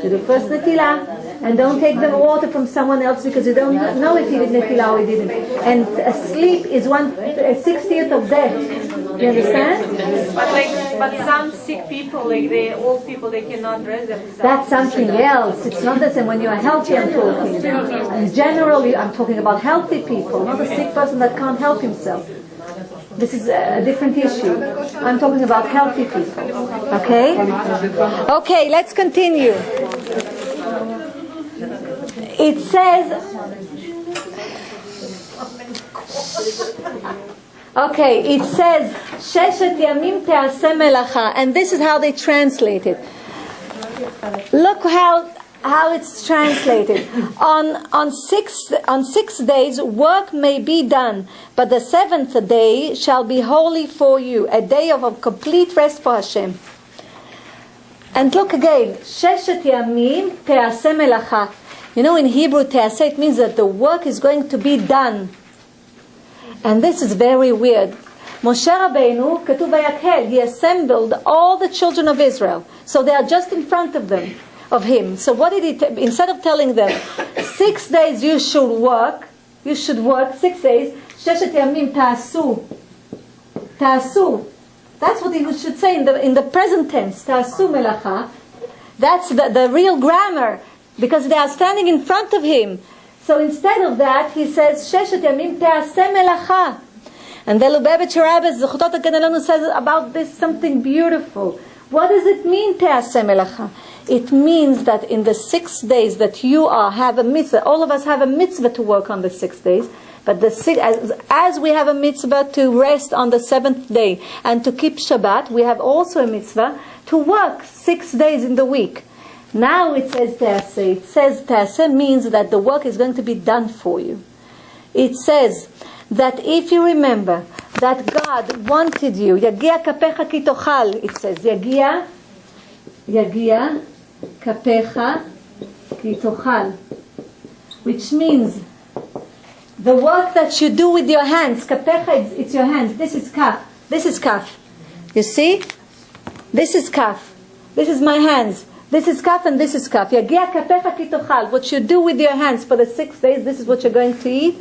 you do first netilah, and don't take the water from someone else because you don't know if he did netilah or he didn't. And sleep is 1/60th of death. You understand? But some sick people, like the old people, they cannot dress themselves. That's something else. It's not the same when you are healthy. I'm talking. In general, I'm talking about healthy people, not a sick person that can't help himself. This is a different issue. I'm talking about healthy people. Okay? Okay, let's continue. It says... Okay, it says, Sheshet Yamim Te'aseh Melacha, and this is how they translate it. Look how it's translated. On 6 days work may be done, but the 7th day shall be holy for you, a day of a complete rest for Hashem. And look again, Sheshet Yamim Te'aseh Melacha. You know, in Hebrew, Te'aseh, it means that the work is going to be done. And this is very weird. Moshe Rabbeinu, כתוב Vayakhel, he assembled all the children of Israel. So they are just in front of him. So what did he, instead of telling them, 6 days you should work, 6 days, Sheshet Yamim ta'asu. That's what he should say in the present tense, ta'asu melacha. That's the real grammar, because they are standing in front of him. So instead of that, he says, Sheshet Yamim Te'aseh Melacha. And the Lubavitcher Rebbe, Zechutot HaGen Elonu, says about this something beautiful. What does it mean, Te'aseh Melacha? It means that in the 6 days that you have a mitzvah, all of us have a mitzvah to work on the 6 days, but as we have a mitzvah to rest on the 7th day and to keep Shabbat, we have also a mitzvah to work 6 days in the week. Now it says Te'aseh. It says Te'aseh means that the work is going to be done for you. It says that if you remember that God wanted you, Yagia kapecha ki tochal, it says, Yagia kapecha ki tochal, which means the work that you do with your hands, kapecha, it's your hands, this is kaf, this is kaf. You see? This is kaf. This is my hands. This is kaf and this is kaf. Yagia kapecha ki tochal. What you do with your hands for the 6 days, this is what you're going to eat.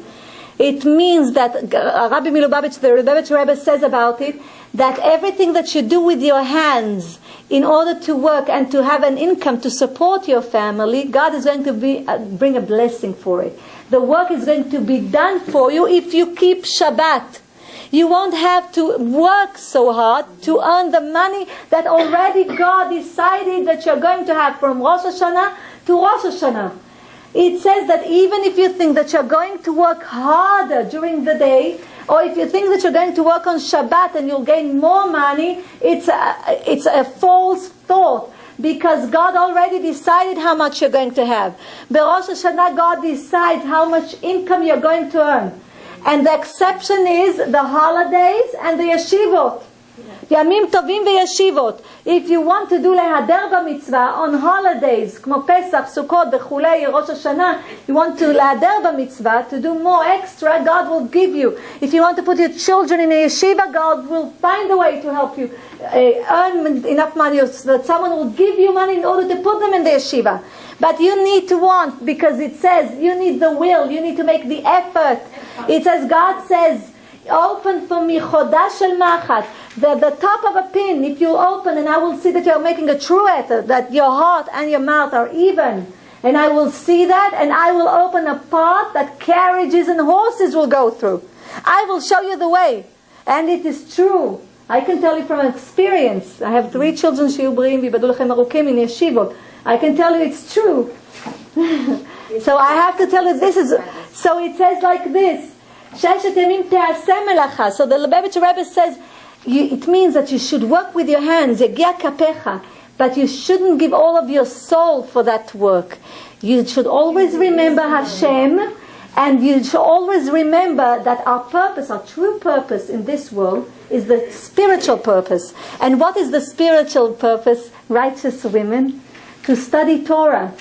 It means that Rabbi Milubavitch, the Lubavitcher Rebbe, says about it, that everything that you do with your hands in order to work and to have an income to support your family, God is going to bring a blessing for it. The work is going to be done for you if you keep Shabbat. You won't have to work so hard to earn the money that already God decided that you're going to have from Rosh Hashanah to Rosh Hashanah. It says that even if you think that you're going to work harder during the day, or if you think that you're going to work on Shabbat and you'll gain more money, it's a false thought, because God already decided how much you're going to have. Rosh Hashanah, God decides how much income you're going to earn. And the exception is the holidays and the yeshivot. Yamim tovim v'yeshivot. If you want to do lehader b'mitzvah on holidays, כמו Pesach, Sukkot, וכולי, Rosh Hashanah, you want to lehader b'mitzvah, to do more extra, God will give you. If you want to put your children in a yeshiva, God will find a way to help you earn enough money, so that someone will give you money in order to put them in the yeshiva. But you need to want, because it says you need the will, you need to make the effort. It says, God says, open for me chodah shel machat, the top of a pin. If you open, and I will see that you are making a true effort, that your heart and your mouth are even, and I will see that, and I will open a path that carriages and horses will go through. I will show you the way, and it is true. I can tell you from experience. I have 3 children שיהיו בריאים ויבדלו לכם ארוכים in yeshivot. I can tell you it's true. So I have to tell you this is. So it says like this. Sheshet Yamim Te'aseh Melacha. So the Lubavitcher Rebbe says, it means that you should work with your hands, Yagia kapecha, but you shouldn't give all of your soul for that work. You should always remember Hashem, and you should always remember that our purpose, our true purpose in this world, is the spiritual purpose. And what is the spiritual purpose? Righteous women, to study Torah,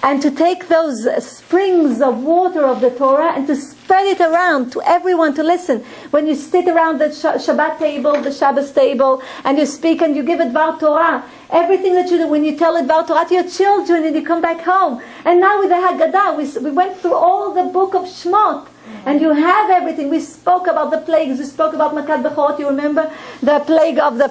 and to take those springs of water of the Torah and to spread it around to everyone to listen. When you sit around the Shabbat table, the Shabbos table, and you speak and you give Dvar Torah, everything that you do, when you tell Dvar Torah to your children and you come back home. And now with the Haggadah, we went through all the book of Shmot. And you have everything. We spoke about the plagues. We spoke about Makat Bechorot. You remember the plague of the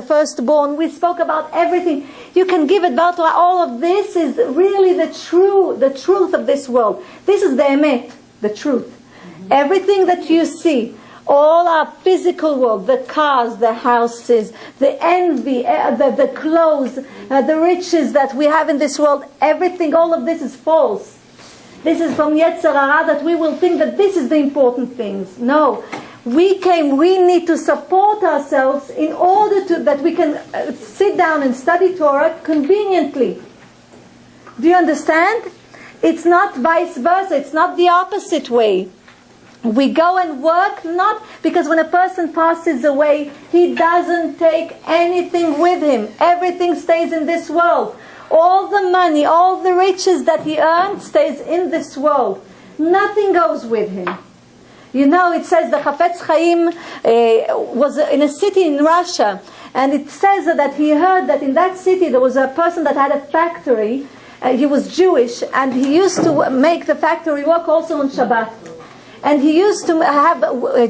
firstborn. We spoke about everything. You can give it Dvar Torah. All of this is really the truth of this world. This is the emet, the truth. Everything that you see, all our physical world, the cars, the houses, the envy, the clothes, the riches that we have in this world, everything, all of this is false. This is from Yetzer Hara, that we will think that this is the important things. No. We need to support ourselves in order that we can sit down and study Torah conveniently. Do you understand? It's not vice versa. It's not the opposite way. We go and work, not because when a person passes away, he doesn't take anything with him. Everything stays in this world. All the money, all the riches that he earned stays in this world. Nothing goes with him. You know, it says the Chafetz Chaim was in a city in Russia, and it says that he heard that in that city there was a person that had a factory. He was Jewish, and he used to make the factory work also on Shabbat. And he used to have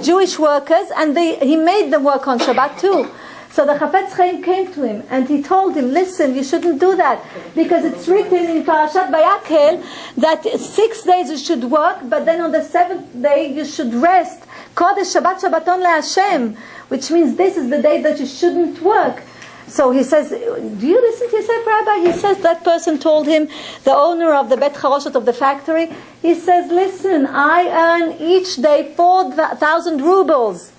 Jewish workers, and he made them work on Shabbat too. So the Chafetz Chaim came to him and he told him, listen, you shouldn't do that, because it's written in Parashat Vayakhel that 6 days you should work, but then on the 7th day you should rest. Kodesh Shabbat Shabbaton LeHashem, which means this is the day that you shouldn't work. So he says, do you listen to yourself, Rabbi? He says that person told him, the owner of the Bet Charoshet of the factory, he says, listen, I earn each day 4,000 rubles.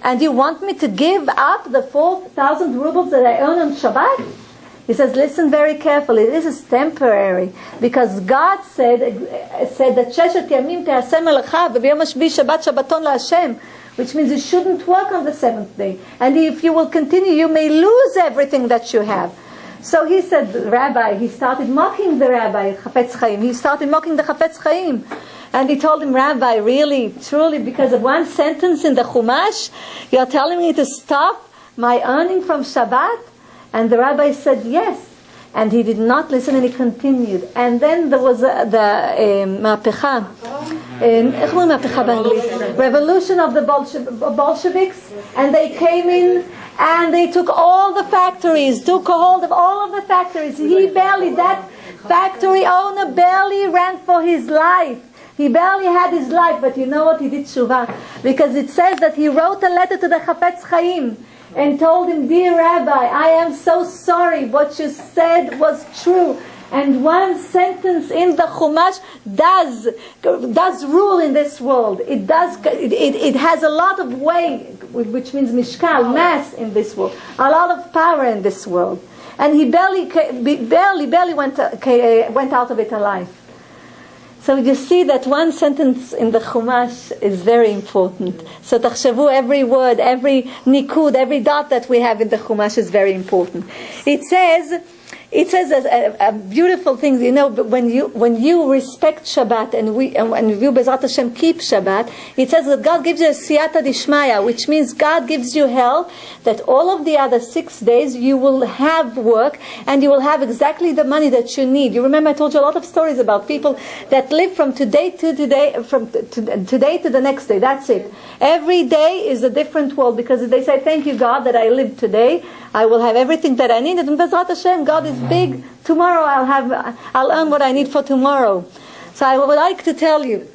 And you want me to give up the 4,000 rubles that I earn on Shabbat? He says, listen very carefully. This is temporary, because God said that Sheshet Yamim Te'aseh Melacha v'biyom hashbi'i Shabbat Shabbaton LaHashem, which means you shouldn't work on the 7th day. And if you will continue, you may lose everything that you have. So he said, Rabbi, he started mocking the Rabbi, Chafetz Chaim. He started mocking the Chafetz Chaim. And he told him, Rabbi, really, truly, because of one sentence in the Chumash, you're telling me to stop my earning from Shabbat? And the Rabbi said, yes. And he did not listen, and he continued. And then there was the מהפכה. איך אומרים מהפכה באנגלית? Revolution of the Bolsheviks. And they came in and they took all the factories, took hold of all of the factories. That factory owner barely ran for his life. He barely had his life, but you know what? He did tshuva. Because it says that he wrote a letter to the Chafetz Chaim and told him, dear Rabbi, I am so sorry. What you said was true. And one sentence in the Chumash does rule in this world. It does. It has a lot of weight, which means mishkal, mass in this world. A lot of power in this world. And he barely went out of it alive. So you see that one sentence in the Chumash is very important. So tachshavu, every word, every nikud, every dot that we have in the Chumash is very important. It says a beautiful thing, you know, when you respect Shabbat and you Bezrat Hashem keep Shabbat, it says that God gives you a siyata dishmaya, which means God gives you help that all of the other 6 days you will have work and you will have exactly the money that you need. You remember I told you a lot of stories about people that live from today to today, from today to the next day. That's it. Every day is a different world, because they say, thank you God that I live today. I will have everything that I need. And Bezrat Hashem, God is big. Tomorrow I'll earn what I need for tomorrow. So I would like to tell you,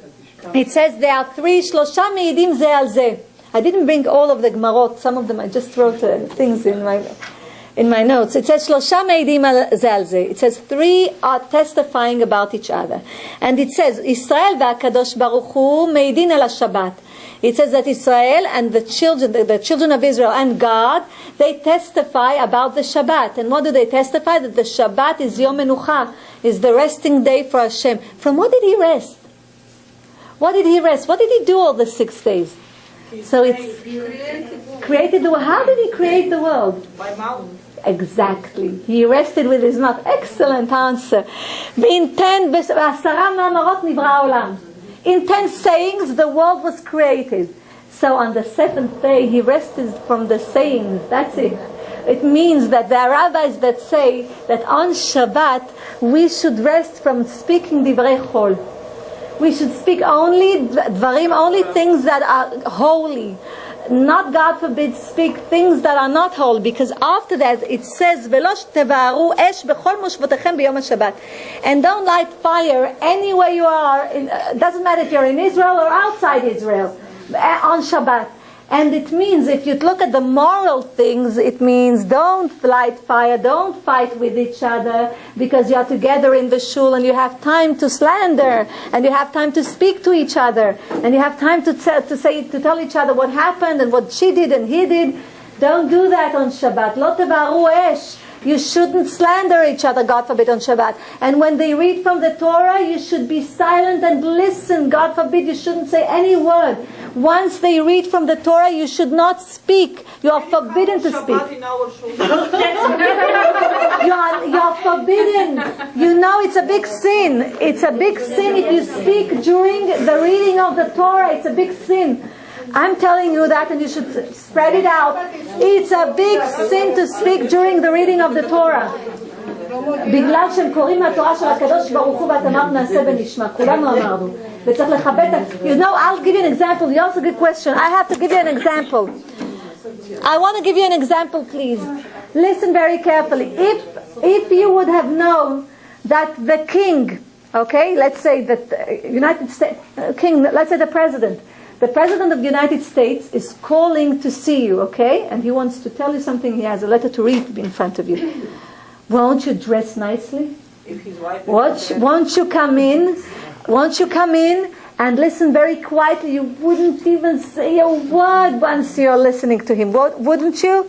it says there are 3 shlosha meidim ze al ze. I didn't bring all of the Gemarot. Some of them I just wrote things in my notes. It says shlosha meidim ze al ze. It says 3 are testifying about each other. And it says Israel ve'akadosh baruch hu meidin al Shabbat. It says that Israel and the children of Israel and God, they testify about the Shabbat. And what do they testify? That the Shabbat is Yom Menucha, is the resting day for Hashem. From what did he rest? What did he rest? What did he do all the 6 days? So it's created the world. How did he create the world? By mouth. Exactly. He rested with his mouth. Excellent answer. In 10 מאמרות נברא העולם. In 10 sayings, the world was created. So on the 7th day, he rested from the sayings. That's it. It means that there are rabbis that say that on Shabbat, we should rest from speaking divrei chol. We should speak only things that are holy. Not, God forbid, speak things that are not holy, because after that it says velosh tevaru esh bechol moshvotechem biyom haShabbat, and don't light fire anywhere you are. Doesn't matter if you're in Israel or outside Israel on Shabbat. And it means, if you look at the moral things, it means don't light fire, don't fight with each other, because you are together in the shul and you have time to slander, and you have time to speak to each other, and you have time to tell each other what happened and what she did and he did. Don't do that on Shabbat. Lo tevaru esh. You shouldn't slander each other, God forbid, on Shabbat. And when they read from the Torah, you should be silent and listen. God forbid, you shouldn't say any word. Once they read from the Torah, you should not speak. You are forbidden to speak. You are forbidden. You know it's a big sin. It's a big sin if you speak during the reading of the Torah. It's a big sin. I'm telling you that, and you should spread it out. It's a big sin to speak during the reading of the Torah. בגלל שהם קוראים מהתורה של הקדוש ברוך הוא ואת אמרת נעשה ונשמע. כולנו אמרנו. וצריך לכבד. You know, I'll give you an example. You asked a good question. I have to give you an example. I want to give you an example, please. Listen very carefully. If you would have known that the king, okay, let's say that United States king, let's say the president of the United States is calling to see you, okay, and he wants to tell you something. He has a letter to read in front of you. Won't you dress nicely? Won't you come in? Won't you come in and listen very quietly? You wouldn't even say a word once you're listening to him, wouldn't you?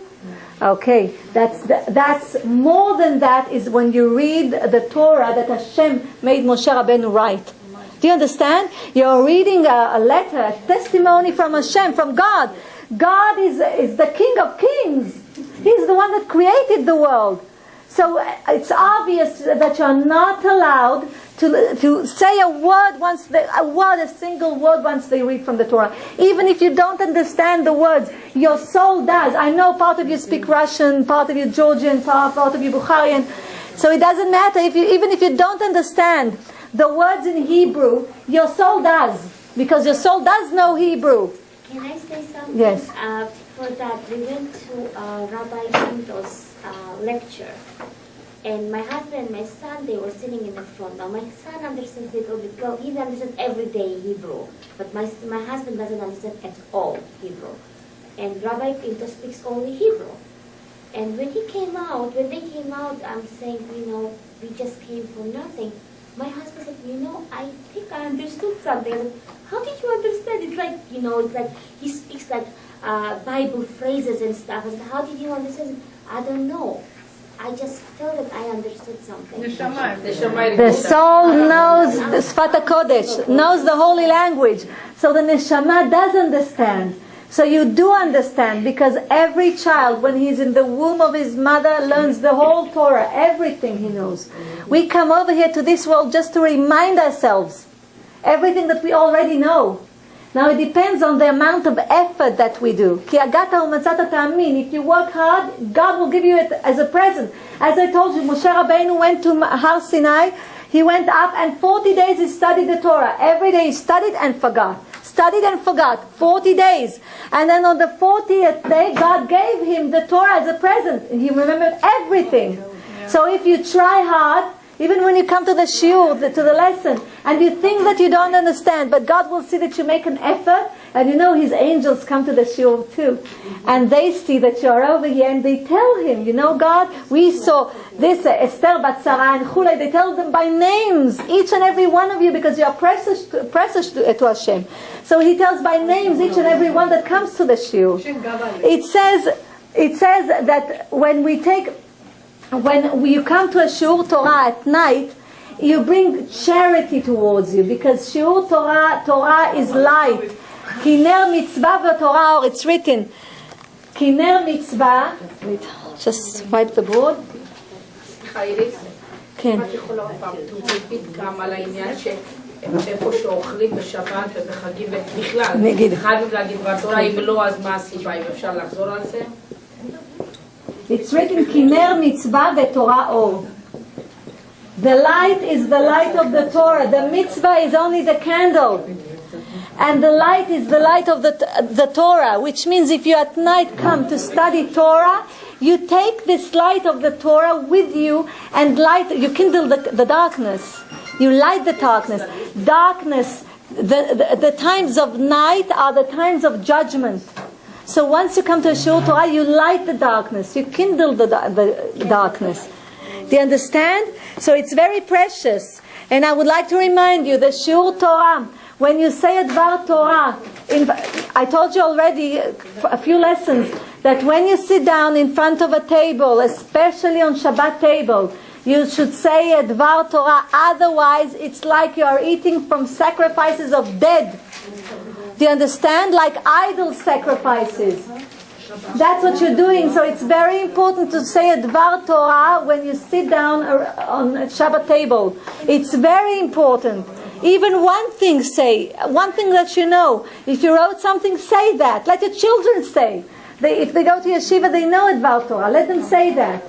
Okay, that's more than that is when you read the Torah that Hashem made Moshe Rabbeinu write. Do you understand? You're reading a letter, a testimony from Hashem, from God. God is the King of Kings. He's the one that created the world. So it's obvious that you're not allowed to say a word a single word once they read from the Torah. Even if you don't understand the words, your soul does. I know part of you speak Russian, part of you Georgian, part of you Bukharian. So it doesn't matter even if you don't understand the words in Hebrew, your soul does, because your soul does know Hebrew. Can I say something? Yes. For that, we went to Rabbi Pinto's lecture, and my husband and my son, they were sitting in the front. Now, my son understands a little bit. Well, he understands everyday Hebrew, but my husband doesn't understand at all Hebrew. And Rabbi Pinto speaks only Hebrew. And when they came out, I'm saying, we just came for nothing. My husband said, I think I understood something. I said, how did you understand? It's like, it's like he speaks like Bible phrases and stuff. I said, how did you understand? I don't know. I just felt that I understood something. The soul knows the Sfat HaKodesh, knows the holy language. So the neshama does understand. So you do understand, because every child, when he's in the womb of his mother, learns the whole Torah, everything he knows. We come over here to this world just to remind ourselves everything that we already know. Now it depends on the amount of effort that we do. Ki agata u'matzata ta'amin. If you work hard, God will give you it as a present. As I told you, Moshe Rabbeinu went to Har Sinai. He went up and 40 days he studied the Torah. Every day he studied and forgot. Studied and forgot. 40 days. And then on the 40th day, God gave him the Torah as a present. And he remembered everything. So if you try hard, even when you come to the shiur, to the lesson, and you think that you don't understand, but God will see that you make an effort, and His angels come to the shiur too. And they see that you're over here, and they tell him, God, we saw this, Esther Bat Sarah and Chulei, they tell them by names, each and every one of you, because you are precious to Hashem. So he tells by names each and every one that comes to the shiur. It says that when you come to a shiur Torah at night, you bring charity towards you, because shiur Torah is light. Kiner mitzvah v'Torah, or it's written, Kiner mitzvah. Wait, just wipe the board. כן. את יכולה פעם תוסיפית גם על העניין איפה שאוכלים בשבת ובחגים ובכלל, חייבים להגיד בתורה, אם לא אז מה הסיבה, אם אפשר לחזור על זה? It's written, Kiner mitzvah v'Torah or. The light is the light of the Torah. The mitzvah is only the candle. And the light is the light of the Torah, which means if you at night come to study Torah, you take this light of the Torah with you and you kindle the darkness. You light the darkness. Darkness, the times of night are the times of judgment. So once you come to a shiur Torah, you light the darkness. You kindle the darkness. Do you understand? So it's very precious. And I would like to remind you, the shiur Torah, when you say a Dvar Torah, I told you already a few lessons, that when you sit down in front of a table, especially on Shabbat table, you should say a Dvar Torah. Otherwise, it's like you are eating from sacrifices of dead. Do you understand? Like idol sacrifices. That's what you're doing. So it's very important to say a Dvar Torah when you sit down on a Shabbat table. It's very important. Even one thing that you know. If you wrote something, say that. Let your children say. If they go to yeshiva, they know a Dvar Torah. Let them say that.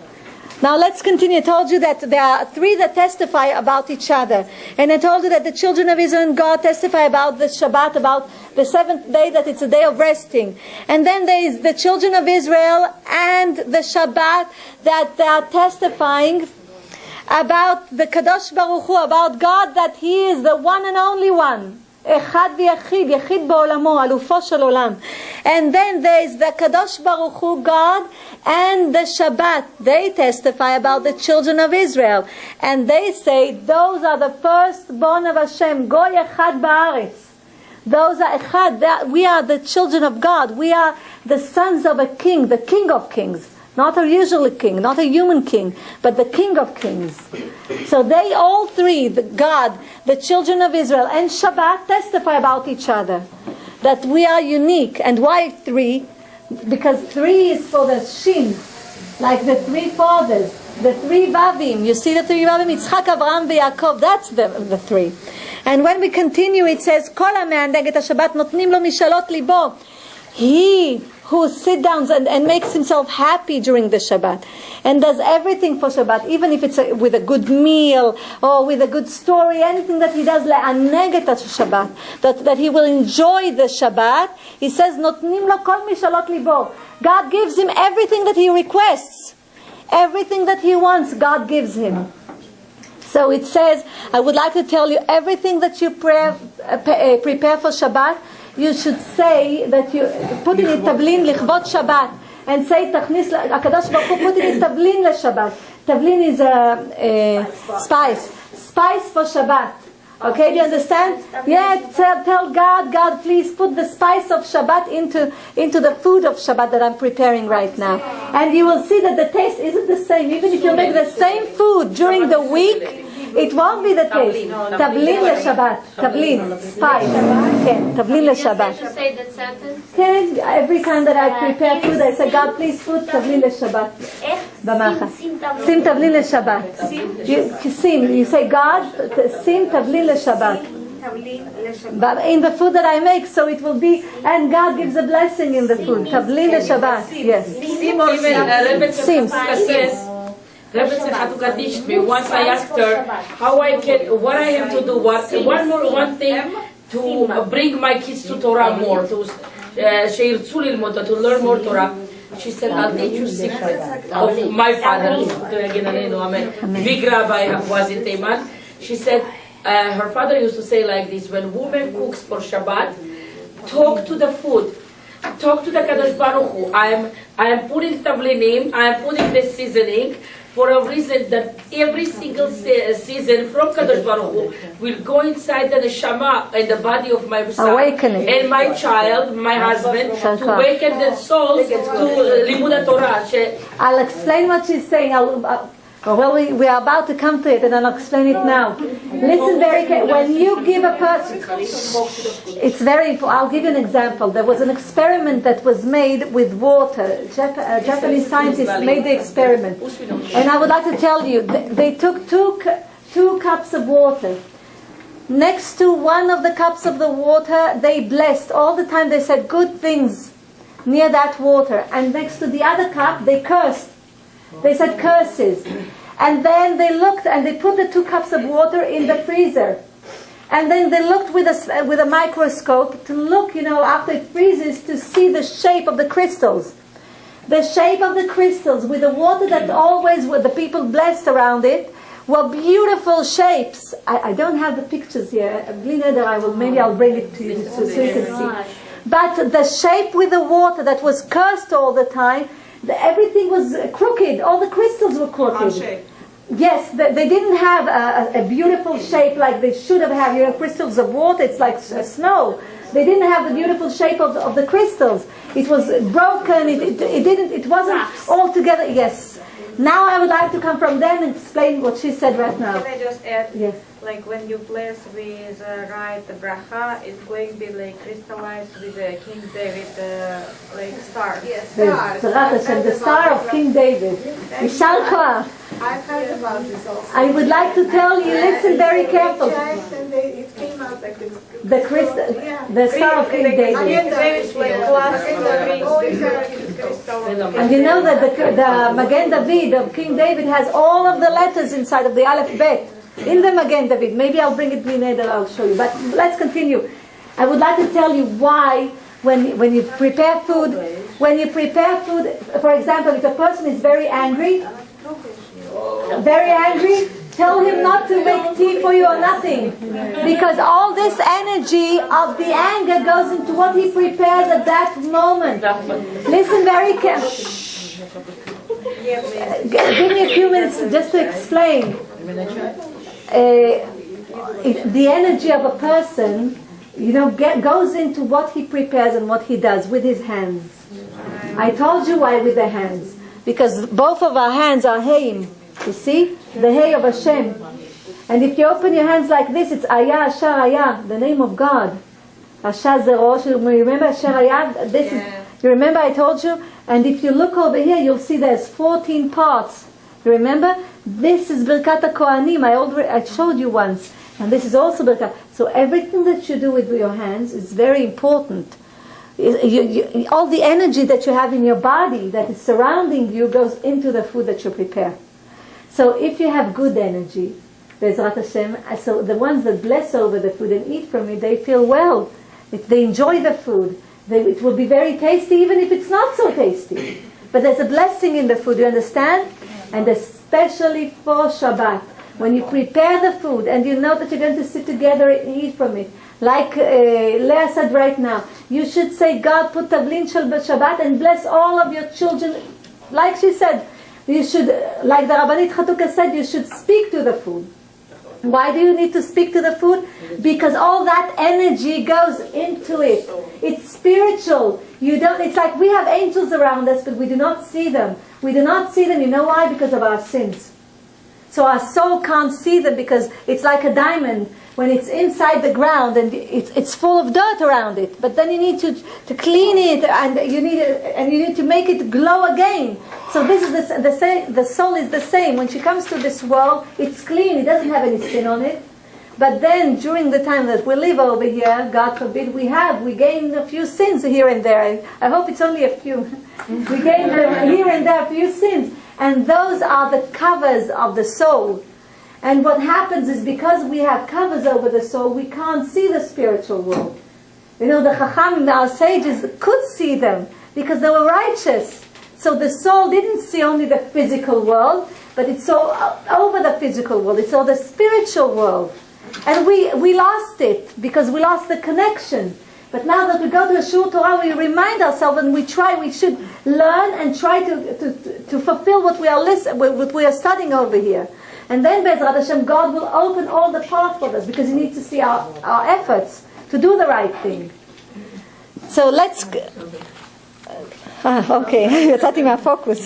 Now let's continue. I told you that there are three that testify about each other. And I told you that the children of Israel and God testify about the Shabbat, about the seventh day, that it's a day of resting. And then there is the children of Israel and the Shabbat, that they are testifying about the Kadosh Baruch Hu, about God, that He is the one and only one. Echad v'yachid, yachid ba'olamo, alufo shel olam. And then there is the Kadosh Baruch Hu, God, and the Shabbat. They testify about the children of Israel. And they say, those are the firstborn of Hashem, goy echad ba'aretz. Those are echad. We are the children of God. We are the sons of a king, the King of Kings. Not a usual king, not a human king, but the King of Kings. So they all three, God, the children of Israel, and Shabbat testify about each other. That we are unique. And why three? Because three is for the Shin, like the three fathers, the three Vavim. You see the three Vavim? Yitzchak, Avraham, Yaakov. That's the three. And when we continue, it says, Kol ha'me'andeg et HaShabbat notnim lo mishalot libo. He who sits down and makes himself happy during the Shabbat and does everything for Shabbat, even if it's with a good meal or with a good story, anything that he does, le'aneg et Shabbat, that he will enjoy the Shabbat. He says, notnim lo kol mishalot libo. God gives him everything that he requests, everything that he wants. God gives him. So it says, I would like to tell you, everything that you prepare for Shabbat, you should say that you put in it tavlin lichvot Shabbat, and say tachnis Hakadosh Baruch Hu put in it tavlin leShabbat. Tavlin is a spice for Shabbat. Okay, do you understand? Yeah, tell God, please put the spice of Shabbat into the food of Shabbat that I'm preparing right now, and you will see that the taste isn't the same. Even if you make the same food during the week, it won't be the taste. Tavlin leShabbat. Tavlin, spice. Okay, tavlin leShabbat. Did you say that sentence? Okay, every time that I prepare food, I say, God, please put tavlin leShabbat. B'macha. Sim tavlin leShabbat. You say, God, sim tavlin leShabbat. But in the food that I make, so it will be, and God gives a blessing in the food. Tavlin leShabbat. Yes. Sim. Rebbe had to teach me. Once I asked her what I have to do, one thing to bring my kids to Torah more, to learn more Torah. She said, I'll teach you secret of my father. Big rabbi was in Teiman. She said, her father used to say like this, when woman cooks for Shabbat, talk to the food. Talk to the Kadosh Baruch Hu. I am putting tavlinim, I am putting the seasoning, for a reason that every single season from Kadosh Baruch Hu will go inside the neshama and the body of my son and my child, my husband, to awaken the soul to Limud Torah. I'll explain what she's saying. We are about to come to it, and I'll explain it now. Listen very carefully. When you give a person, it's very important. I'll give you an example. There was an experiment that was made with water. Japanese scientists made the experiment, and I would like to tell you, they took two cups of water. Next to one of the cups of the water, they blessed all the time. They said good things near that water, and next to the other cup, they cursed. They said curses. And then they looked and they put the 2 cups of water in the freezer. And then they looked with a microscope to look, after it freezes, to see the shape of the crystals. The shape of the crystals with the water that always were the people blessed around it were beautiful shapes. I don't have the pictures here. Maybe I'll bring it to you so you can see. But the shape with the water that was cursed all the time, everything was crooked. All the crystals were crooked. Yes, they didn't have a beautiful shape like they should have had. Crystals of water, it's like snow. They didn't have the beautiful shape of the crystals. It was broken. It wasn't all together. Yes. Now I would like to come from them and explain what she said right now. Can I just add? Yes. Like when you bless with right the bracha, it's going to be like crystallized with the King David like star. Yes, The star of King David. Mishal Koach. I've heard about this also. I would like to tell you, listen very carefully. It came out like this. The star of King David. King David's like classic. crystal. And you know that the Magen David of King David has all of the letters inside of the Aleph Bet. In the Magen David. Maybe I'll bring it later, I'll show you. But let's continue. I would like to tell you why when you prepare food, for example, if a person is very angry, tell him not to make tea for you or nothing. Because all this energy of the anger goes into what he prepares at that moment. Listen very carefully. Give me a few minutes just to explain. The energy of a person, goes into what he prepares and what he does with his hands. I told you why with the hands. Because both of our hands are Haim. You see? The Hay of Hashem. And if you open your hands like this, it's Ayah, Asher, Ayah, the name of God. Asher Zerosh. Remember Asher Ayah? You remember I told you? And if you look over here, you'll see there's 14 parts. You remember? This is Birkat HaKohanim. I showed you once. And this is also Birkat. So everything that you do with your hands is very important. All the energy that you have in your body that is surrounding you goes into the food that you prepare. So if you have good energy, Be'ezrat Hashem, so the ones that bless over the food and eat from it, they feel well. They enjoy the food. It will be very tasty even if it's not so tasty. But there's a blessing in the food, you understand? And especially for Shabbat. When you prepare the food and you know that you're going to sit together and eat from it, like Leah said right now, you should say, God put tavlin shel Shabbat and bless all of your children. Like she said, you should, like the Rabbanit Chatuka said, you should speak to the food. Why do you need to speak to the food? Because all that energy goes into it. It's spiritual. It's like we have angels around us, but we do not see them. We do not see them, you know why? Because of our sins. So our soul can't see them because it's like a diamond when it's inside the ground and it's full of dirt around it. But then you need to clean it and you need to make it glow again. So this is the same. The soul is the same. When she comes to this world, it's clean. It doesn't have any sin on it. But then during the time that we live over here, God forbid, we gain a few sins here and there. I hope it's only a few. We gain here and there a few sins. And those are the covers of the soul. And what happens is because we have covers over the soul, we can't see the spiritual world. The Chachamim, our sages, could see them because they were righteous. So the soul didn't see only the physical world, but it saw over the physical world. It saw the spiritual world. And we lost it because we lost the connection. But now that we go to a Shur Torah, we remind ourselves and we should learn and try to fulfill what we are studying over here. And then Be'ezrat Hashem, God will open all the path for us because He needs to see our efforts to do the right thing. So let's... okay, you're starting my focus.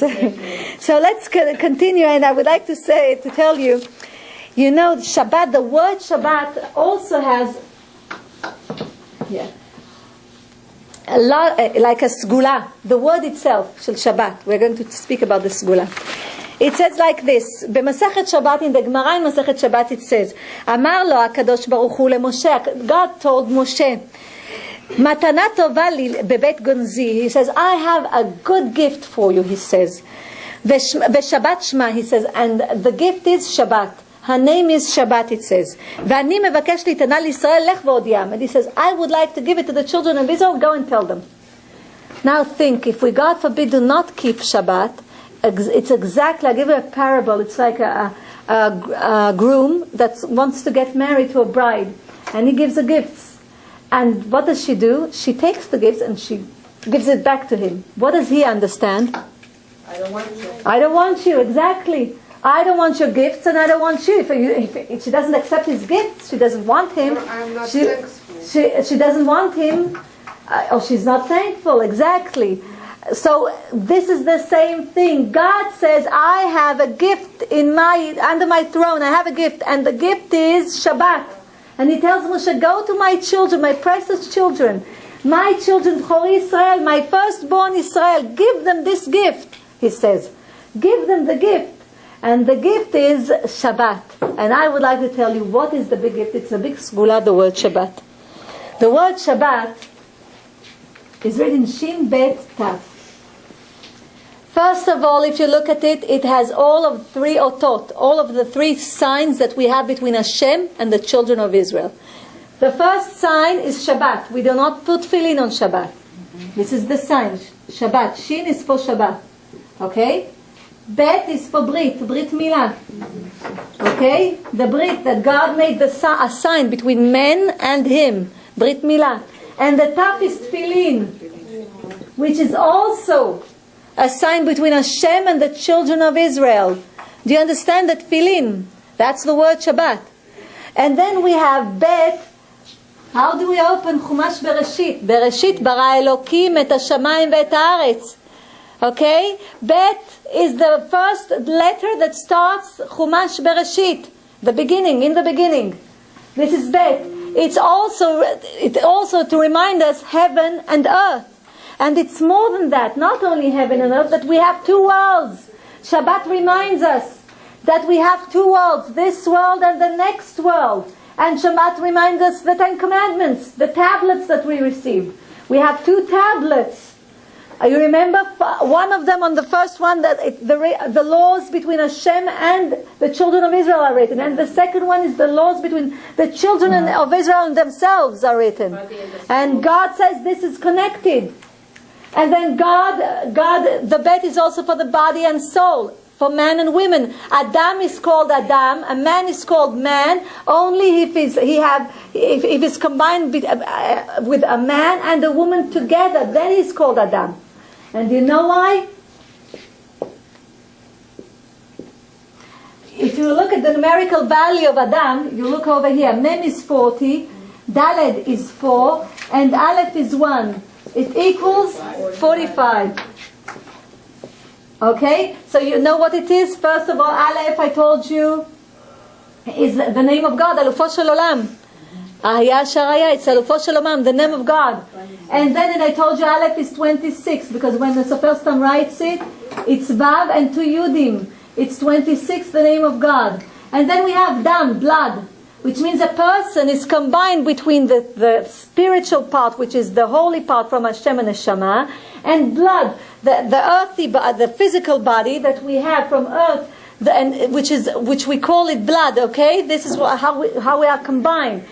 So let's continue, and I would like to tell you, Shabbat, the word Shabbat also has... a lot, like a sgula, the word itself, shel Shabbat. We're going to speak about the sgula. It says like this, במסכת Shabbat, in the Gemara in מסכת Shabbat it says, אמר לו הקדוש ברוך הוא למשה, God told Moshe, מתנה טובה לי בבית גנזי, he says, I have a good gift for you, he says, ושבת שמה, he says, and the gift is Shabbat. Her name is Shabbat, it says. ואני מבקש ליתנה לישראל, לך והודיעם. And he says, I would like to give it to the children of Israel, go and tell them. Now think, if we, God forbid, do not keep Shabbat, it's exactly, I'll give you a parable, it's like a groom that wants to get married to a bride, and he gives the gifts. And what does she do? She takes the gifts and she gives it back to him. What does he understand? I don't want you. I don't want you, exactly. I don't want your gifts and I don't want you. If she doesn't accept his gifts, she doesn't want him. I'm not thankful. She doesn't want him, or she's not thankful, exactly. So this is the same thing. God says, I have a gift under my throne. I have a gift, and the gift is Shabbat. And He tells Moshe, go to my children, my precious children, my children, Chor Israel, my firstborn Israel, give them this gift, He says. Give them the gift. And the gift is Shabbat. And I would like to tell you what is the big gift. It's a big sgula, the word Shabbat. The word Shabbat is written Shin Bet Tav. First of all, if you look at it, it has all of three otot, all of the three signs that we have between Hashem and the children of Israel. The first sign is Shabbat. We do not put tefillin on Shabbat. This is the sign. Shabbat. Shin is for Shabbat. Okay? Bet is for Brit Milah. Okay? The Brit, that God made a sign between men and Him. Brit Milah. And the Taf is tefillin, which is also a sign between Hashem and the children of Israel. Do you understand that tefillin? That's the word Shabbat. And then we have Bet. How do we open Chumash Bereshit? Bereshit bara Elokim et hashamayim ve'et haaretz. Okay? Bet is the first letter that starts Chumash Bereshit. The beginning, in the beginning. This is Bet. It's also to remind us heaven and earth. And it's more than that, not only heaven and earth, but we have two worlds. Shabbat reminds us that we have two worlds, this world and the next world. And Shabbat reminds us the Ten Commandments, the tablets that we received. We have two tablets. You remember one of them, on the first one, that the laws between Hashem and the children of Israel are written. And the second one is the laws between the children of Israel and themselves are written. And God says this is connected. And then God, the bet is also for the body and soul, for man and women. Adam is called Adam, a man is called man, only if it's combined with a man and a woman together, then he's called Adam. And you know why? If you look at the numerical value of Adam, you look over here, Mem is 40, Daled is 4, and Aleph is 1. It equals 45. Okay? So you know what it is? First of all, Aleph, I told you, is the name of God, Alufo Shel Olam. Ahya Sharaya, it's Alufo Shel Olam, the name of God. And then I told you Aleph is 26, because when the Sofer Stam writes it, it's Vav and 2 Yudim. It's 26, the name of God. And then we have Dam, blood, which means a person is combined between the spiritual part, which is the holy part from Hashem and Neshama, and blood, the earthy, the physical body that we have from earth, which we call it blood. Okay, this is how we are combined.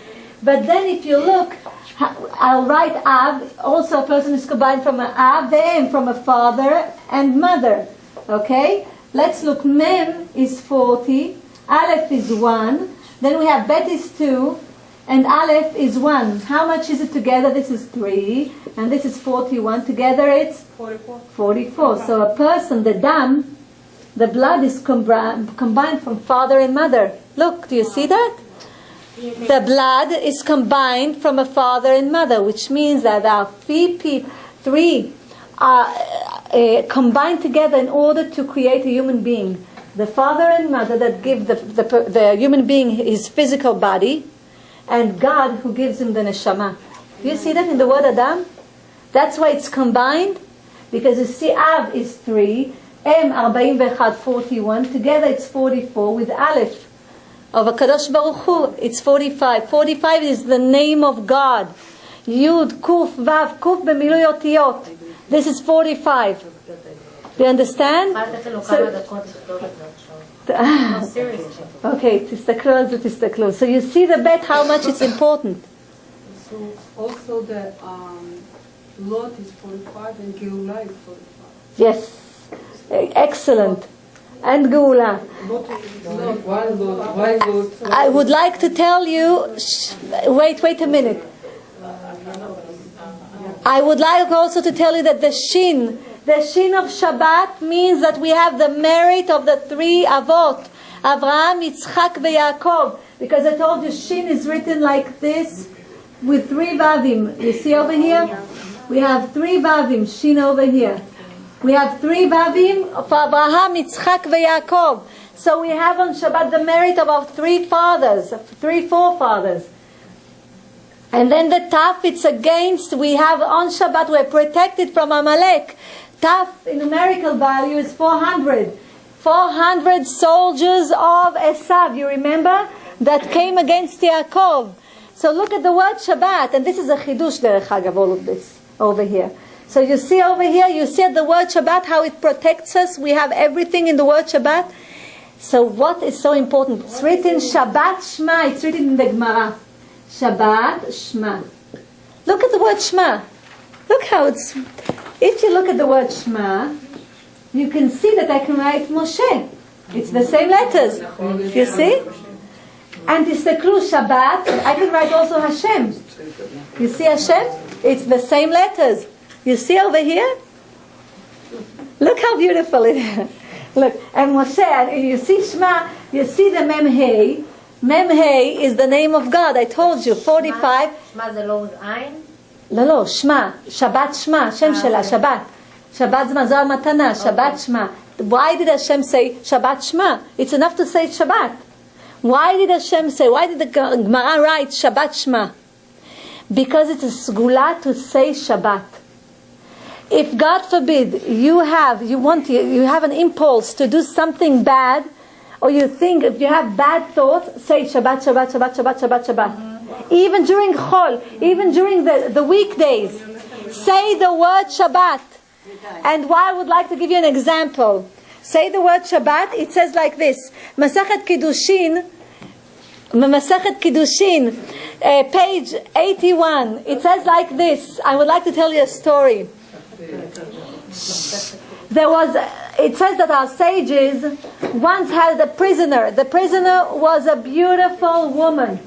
But then, if you look, I'll write Av. Also, a person is combined from an Av, Ve'em, from a father and mother. Okay, let's look. Mem is 40, Aleph is 1. Then we have Bet is 2, and Aleph is 1. How much is it together? This is 3, and this is 41. Together it's 44. So a person, the dam, the blood is combined from father and mother. Look, do you see that? The blood is combined from a father and mother, which means that our three are combined together in order to create a human being. The father and mother that give the human being his physical body, and God who gives him the neshama. Do you see that in the word Adam? That's why it's combined, because you see Av is 3, M 41, together it's 44 with Aleph of HaKadosh Baruch Hu, it's 45. 45 is the name of God. Yud, Kuf, Vav, Kuf b'milui otiyot. This is 45. Do you understand? Okay, תסתכלו. So you see the bet, how much it's important. So also the Lot is 45 and Geulah is 45. Yes, excellent. And Geula. I would like to tell you, wait a minute. I would like also to tell you that the Shin of Shabbat means that we have the merit of the 3 Avot, Avraham, Yitzchak, and Yaakov. Because I told you Shin is written like this with 3 Vavim. You see over here? We have 3 Vavim, Shin over here. We have 3 Vavim for Avraham, Yitzchak, and Yaakov. So we have on Shabbat the merit of our 3 fathers, 3 forefathers. And then the Taf, it's against, we have on Shabbat, we're protected from Amalek. Taf in numerical value is 400. 400 soldiers of Esav, you remember? That came against Yaakov. So look at the word Shabbat, and this is a chidush derech hagav, all of this over here. So you see over here, you see the word Shabbat, how it protects us. We have everything in the word Shabbat. So what is so important? It's written Shabbat Shema. It's written in the Gemara. Shabbat Shema. Look at the word Shema. Look how it's... If you look at the word Shema, you can see that I can write Moshe. It's the same letters. You see? And Tistaklu Shabbat, I can write also Hashem. You see Hashem? It's the same letters. You see over here? Look how beautiful it is. Look, and Moshe, and you see Shema, you see the Mem Hey. Mem Hey is the name of God. I told you, 45. Shema זה לא עין? לא, Shema. Shabbat Shema, Shem Shela, Shabbat. Shabbat Zman, Zohar Matana, Shabbat Shema. Why did Hashem say Shabbat Shema? It's enough to say Shabbat. Why did Hashem say, why did the Gemara write Shabbat Shema? Because it's a sgula to say Shabbat. If God forbid you have an impulse to do something bad, or you think if you have bad thoughts, say Shabbat, Shabbat, Shabbat, Shabbat, Shabbat, Shabbat. Even during Chol, even during the weekdays, say the word Shabbat. And why I would like to give you an example. Say the word Shabbat. It says like this: Masachet Kiddushin, page 81. It says like this. I would like to tell you a story. It says that our sages once had a prisoner. The prisoner was a beautiful woman.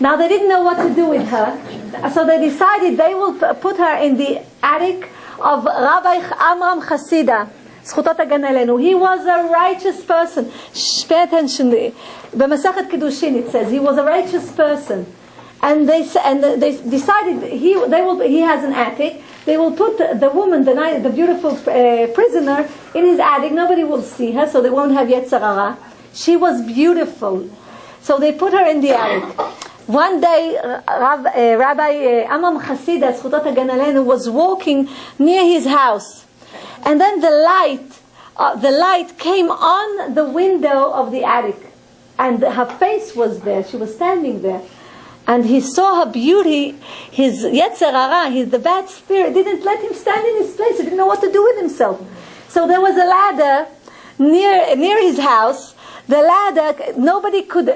Now they didn't know what to do with her, so they decided they will put her in the attic of Rabbi Amram Chasida. Zchutot Hagan Aleinu. He was a righteous person. Pay attention. B'Masachet Kiddushin it says he was a righteous person, and they decided he has an attic. They will put the woman, the beautiful prisoner, in his attic. Nobody will see her, so they won't have Yetzer Hara. She was beautiful, so they put her in the attic. One day, Rabbi Amram Chasida, Zchutot Hagan Aleinu, was walking near his house, and then the light came on the window of the attic, and her face was there. She was standing there, and he saw her beauty. His Yetzer Hara, the bad spirit, didn't let him stand in his place. He didn't know what to do with himself. So there was a ladder near his house. The ladder, nobody could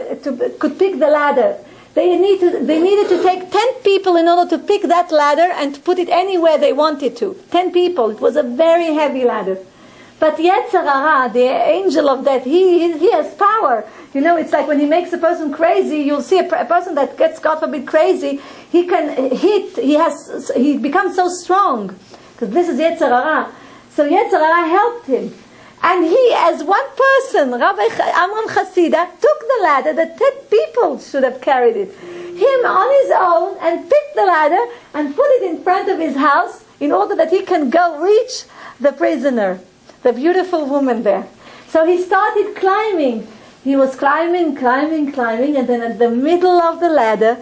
pick the ladder. They needed to take 10 people in order to pick that ladder and to put it anywhere they wanted to. 10 people. It was a very heavy ladder. But Yetzer Hara, the angel of death, he has power. You know, it's like when he makes a person crazy, you'll see a person that gets, God forbid, crazy, he becomes so strong. Because this is Yetzer Hara. So Yetzer Hara helped him. And he, as one person, Rabbi Amram Chasida, took the ladder that 10 people should have carried it. Him on his own, and picked the ladder and put it in front of his house in order that he can go reach the prisoner, the beautiful woman there. So he started climbing. He was climbing, and then at the middle of the ladder,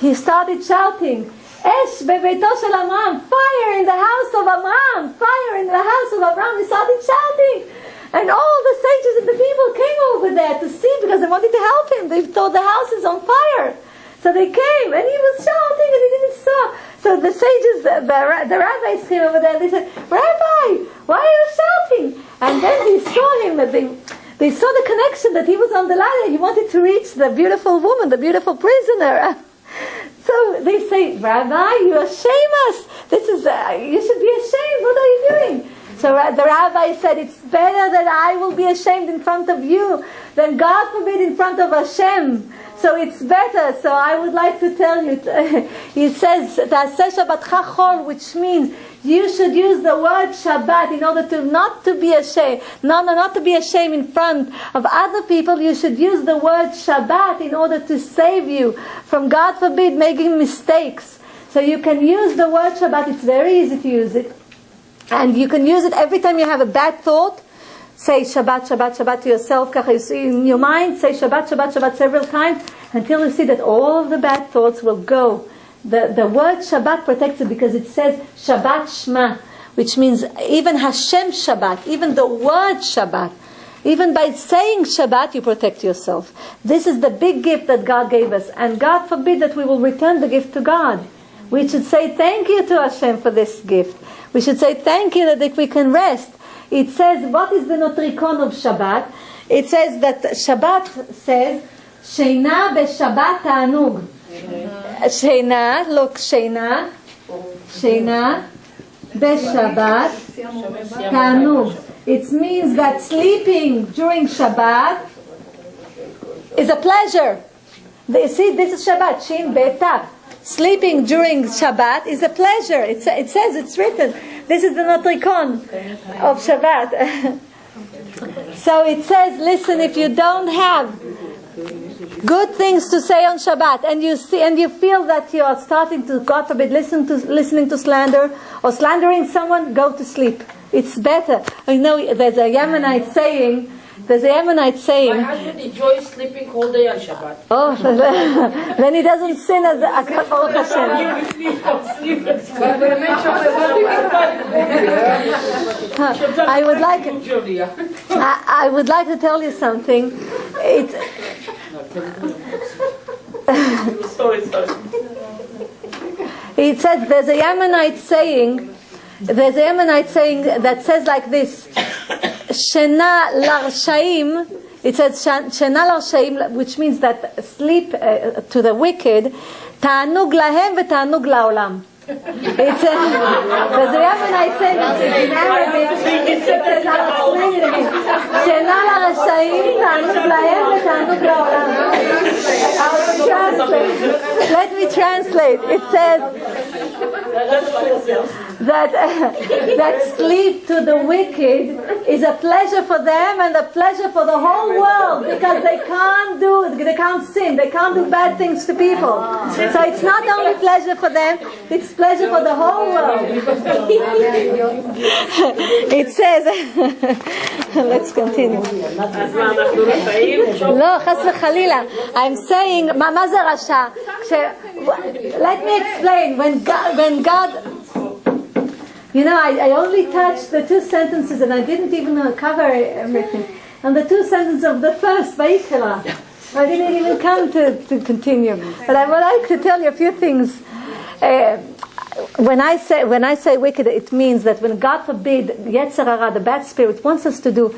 he started shouting, Esh bebeito shel Amram, fire in the house of Amram, fire in the house of Amram. He started shouting. And all the sages and the people came over there to see because they wanted to help him. They thought the house is on fire. So they came, and he was shouting, and he didn't stop. So the sages, the rabbis came over there, and they said, Rabbi, why are you shouting? And then they saw him, that they saw the connection that he was on the ladder. He wanted to reach the beautiful woman, the beautiful prisoner. So they say, Rabbi, you shame us. You should be ashamed. What are you doing? So the rabbi said, it's better that I will be ashamed in front of you than, God forbid, in front of Hashem. So it's better. So I would like to tell you, he says, which means you should use the word Shabbat in order to not to be ashamed. Not to be ashamed in front of other people. You should use the word Shabbat in order to save you from, God forbid, making mistakes. So you can use the word Shabbat. It's very easy to use it. And you can use it every time you have a bad thought. Say Shabbat, Shabbat, Shabbat to yourself. You see in your mind, say Shabbat, Shabbat, Shabbat several times until you see that all of the bad thoughts will go. The word Shabbat protects it because it says Shabbat Shema, which means even Hashem Shabbat, even the word Shabbat. Even by saying Shabbat, you protect yourself. This is the big gift that God gave us. And God forbid that we will return the gift to God. We should say thank you to Hashem for this gift. We should say thank you that we can rest. It says, what is the notrikon of Shabbat? It says that Shabbat says, Sheina b'Shabbat ta'anug. Sheina, look, Sheina b'Shabbat ta'anug. It means that sleeping during Shabbat is a pleasure. See, this is Shabbat, Shin Betaf. Sleeping during Shabbat is a pleasure. It says, it's written. This is the notrikon of Shabbat. So it says, listen, if you don't have good things to say on Shabbat, and you feel that you are starting to, God forbid, listening to slander or slandering someone, go to sleep. It's better. You know, there's a Yemenite saying. My husband enjoys sleeping all day on Shabbat. Oh, then he doesn't sin as Baruch Hashem. I would like to tell you something. Sorry. It says there's a Yemenite saying that says like this. Shena larshaim, it says Shena larshaim, which means that sleep to the wicked, ta'anug lahem v'ta'anug la'olam. There's a Yemenite saying in Arabic, it says, Shena larshaim, ta'anug lahem v'ta'anug la'olam. Let me translate. It says that sleep to the wicked is a pleasure for them and a pleasure for the whole world, because they can't sin, they can't do bad things to people. So it's not only pleasure for them, it's pleasure for the whole world. It says, let's continue. No, chas v'chalila. I'm saying, מה זה רשע? Let me explain. When God, you know, I only touched the two sentences and I didn't even cover everything. And the two sentences of the first, Vayakhel, I didn't even come to continue. But I would like to tell you a few things. When I say wicked, it means that when God forbid Yetzer Hara, the bad spirit, wants us to do,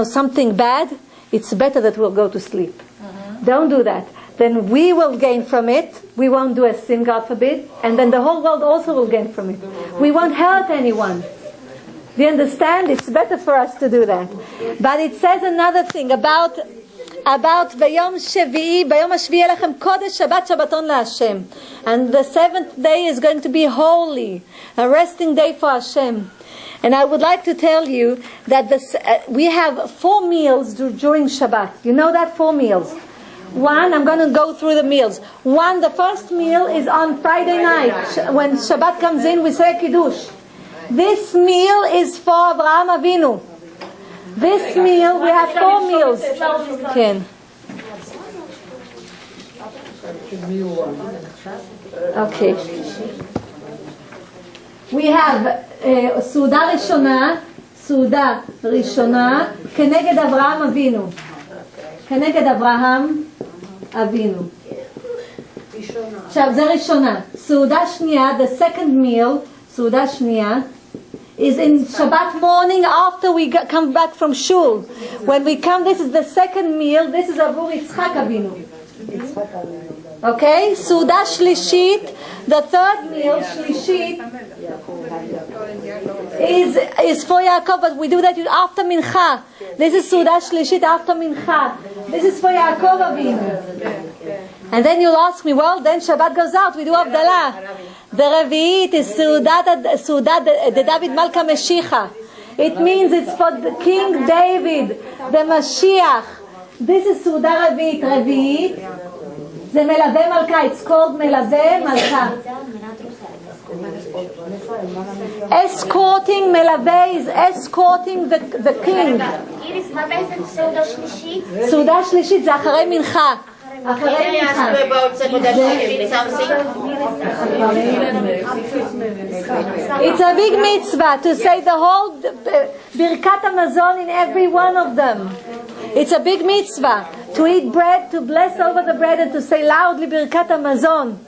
something bad, it's better that we'll go to sleep. Don't do that. Then we will gain from it. We won't do a sin, God forbid. And then the whole world also will gain from it. We won't hurt anyone. Do you understand? It's better for us to do that. But it says another thing about Bayom Shvi'i, Bayom Shvi'i Lechem Kodesh Shabbat Shabbaton LaHashem. And the seventh day is going to be holy, a resting day for Hashem. And I would like to tell you that we have 4 meals during Shabbat. You know that? 4 meals. One, I'm going to go through the meals. One, the first meal is on Friday night. When Shabbat comes in, we say Kiddush. This meal is for Avraham Avinu. This meal, we have 4 meals. Ken. Okay. We have סעודה ראשונה כנגד אברהם אבינו. כנגד אברהם אבינו. עכשיו זה ראשונה. סעודה שנייה, the second meal, סעודה שנייה, is in Shabbat morning after we come back from shul. When we come, this is the second meal, this is עבור יצחק אבינו. Okay, סעודה שלישית, the third meal, שלישית, is for Yaakov, but we do that after Mincha. This is סעודה שלישית after Mincha. This is for Yaakov Avinu. And then you'll ask me, well, then Shabbat goes out, we do Havdalah. The Revi'it is סעודת David Malka Meshicha. It means it's for King David, the Mashiach. This is סעודה רביעית. זה מלווה מלכה, it's called מלווה מלכה. Escorting, מלווה is escorting the king. איריס, מה בעצם סעודה שלישית? סעודה שלישית זה אחרי מנחה. אחרי מנחה. It's a big mitzvah to say the whole Birkat HaMazon in every one of them. It's a big mitzvah to eat bread, to bless over the bread, and to say loudly Birkat HaMazon.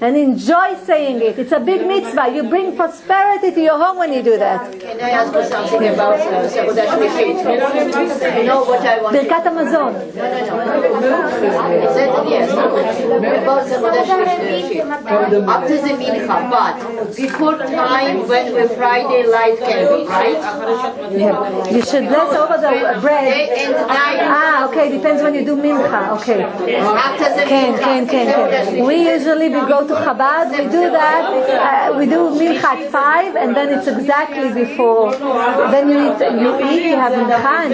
and enjoy saying it. It's a big mitzvah. You bring prosperity to your home when you do that. Can I ask you something about Seudah Shlishit? You know what I want? Birkat Hamazon. No. Is that yes? About Seudah Shlishit. After the mincha, but before time when the Friday light can be, right? You should bless over the bread. Day and night. Okay, depends when you do mincha. Okay. After the Can. We usually go to Chabad, we do that, we do mincha at 5, and then it's exactly before. Then you have mincha, and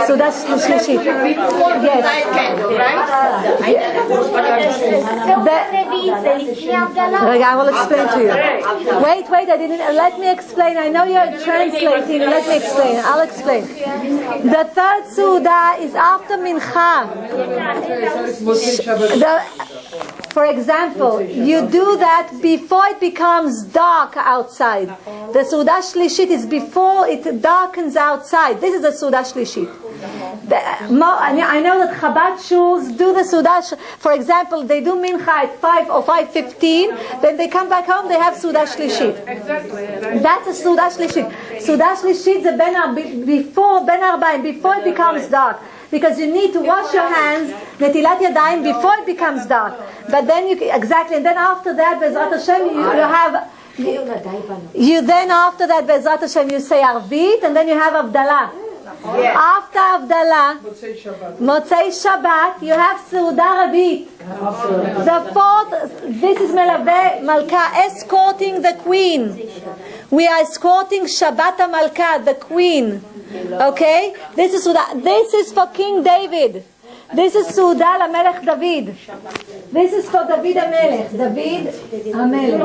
so that's the shlishit. Yes. I will explain to you. Wait, I didn't, let me explain. I know you're translating, let me explain. I'll explain. The third Seudah is after mincha. For example, you do that before it becomes dark outside. The Seudah Shlishit is before it darkens outside. This is the Seudah Shlishit. I know that Chabad shuls do the Seudah. For example, they do mincha at 5 or 5:15. Then they come back home. They have Seudah Shlishit. That's a Seudah Shlishit. Seudah Shlishit is before Ben Arbaim, before it becomes dark. Because you need to wash your hands, netilat yadayim, before it becomes dark. But then and then after that, Bezrat Hashem, then after that, Bezrat Hashem, you say Arvit, and then you have Avdalah. Yes. After Avdalah, Motzei Shabbat, you have Seudah Ravit. The fourth, this is Melaveh Malka, escorting the queen. We are escorting Shabbat Malka, the queen. Okay? This is for King David. This is Seudah LaMelech David. This is for David HaMelech. David HaMelech.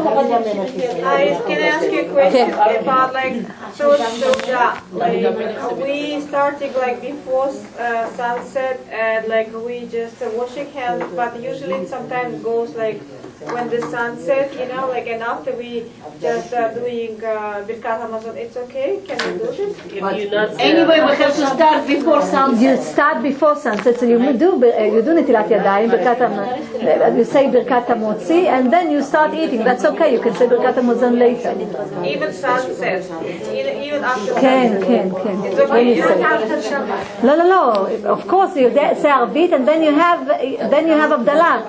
Can I ask you a question about Seudah? We starting before sunset and we just washing hands, but usually it sometimes goes when the sun sets, and after we just doing Birkat Hamazon, it's okay? Can we do this? Anyway, we have to start before sunset. You start before sunset, so you do Netilat Yadayim, you say Birkat Hamotzi, and then you start eating. That's okay, you can say Birkat Hamazon later. Even sunset? Even after Can. It's okay, even after Shabbat? No. Of course, you say Arvit, and then you have Avdalah.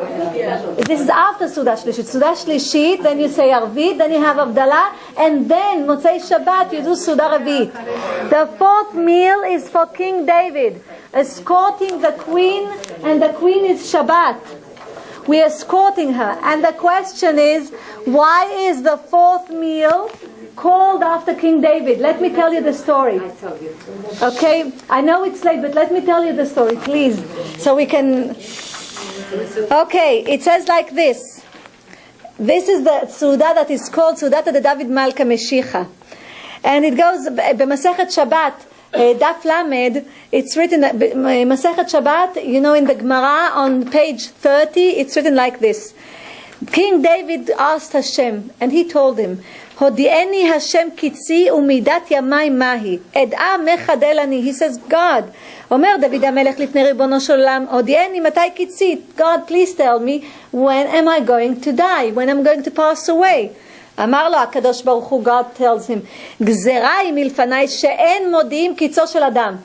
This is after Seudah Shlishit. Seudah Shlishit, then you say Arvit, then you have Avdalah, and then Motzei Shabbat you do Seudah Ravit. The fourth meal is for King David, escorting the queen, and the queen is Shabbat. We are escorting her, and the question is, why is the fourth meal called after King David? Let me tell you the story. Okay, I know it's late, but let me tell you the story, please, so we can. Okay, it says like this. This is the Seudah that is called Seudat de David Malka Meshicha. And it goes, B'Masechet Shabbat, Daf Lamed, it's written, Masechet Shabbat, in the Gemara on page 30, it's written like this. King David asked Hashem, and he told him, Hodi'eni Hashem kitzi umidat yamai mahi, ed'a mechadelani. He says, God, Omer David HaMelech lifnei Ribono shel Olam, Hodi'eni matai kitzi. God, please tell me, when am I going to die? When am I going to pass away? אמר לו הקדוש ברוך הוא, God tells him, גזרה היא מלפני שאין מודיעים קיצו של אדם.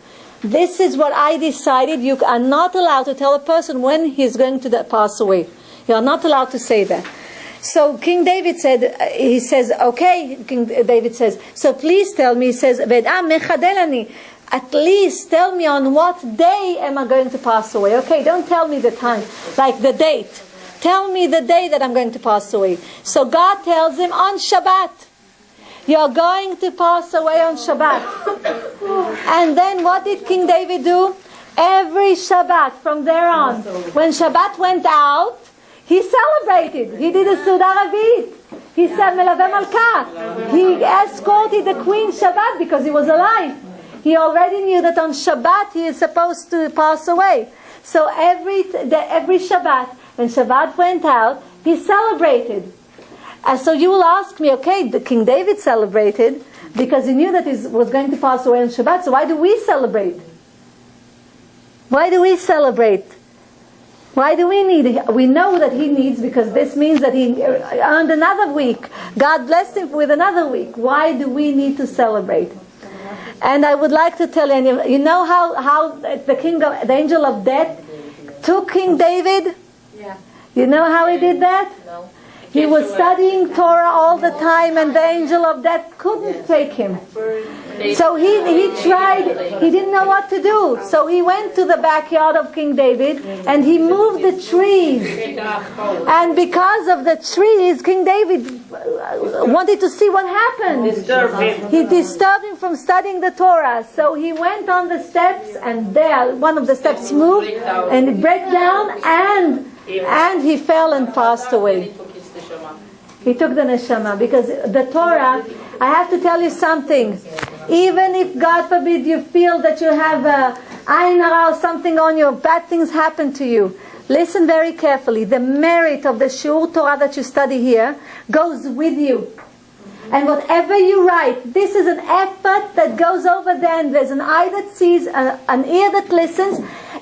This is what I decided. You are not allowed to tell a person when he's going to pass away. You are not allowed to say that. So King David said, he says, okay, King David says, so please tell me, he says, at least tell me on what day am I going to pass away. Okay, don't tell me the time, like the date. Tell me the day that I'm going to pass away. So God tells him on Shabbat. You're going to pass away on Shabbat. And then what did King David do? Every Shabbat from there on, when Shabbat went out, he celebrated. He did a Seudah Ravit. He said Melaveh Malka. He escorted the queen Shabbat because he was alive. He already knew that on Shabbat he is supposed to pass away. So every Shabbat, when Shabbat went out, he celebrated. So you will ask me, okay, the King David celebrated because he knew that he was going to pass away on Shabbat. So why do we celebrate? Why do we celebrate? Why do we need? We know that he needs because this means that he earned another week. God blessed him with another week. Why do we need to celebrate? And I would like to tell you, you know how the angel of death took King David? Yeah. You know how he did that? No. He was studying Torah all the time, and the angel of death couldn't take him. So he tried, he didn't know what to do. So he went to the backyard of King David and he moved the trees. And because of the trees, King David wanted to see what happened. He disturbed him from studying the Torah. So he went on the steps, and there, one of the steps moved and it broke down, and he fell and passed away. He took the neshama, because the Torah, I have to tell you something. Even if, God forbid, you feel that you have ayin hara or something on you, bad things happen to you, listen very carefully. The merit of the shiur Torah that you study here goes with you. And whatever you write, this is an effort that goes over there, and there's an eye that sees, an ear that listens,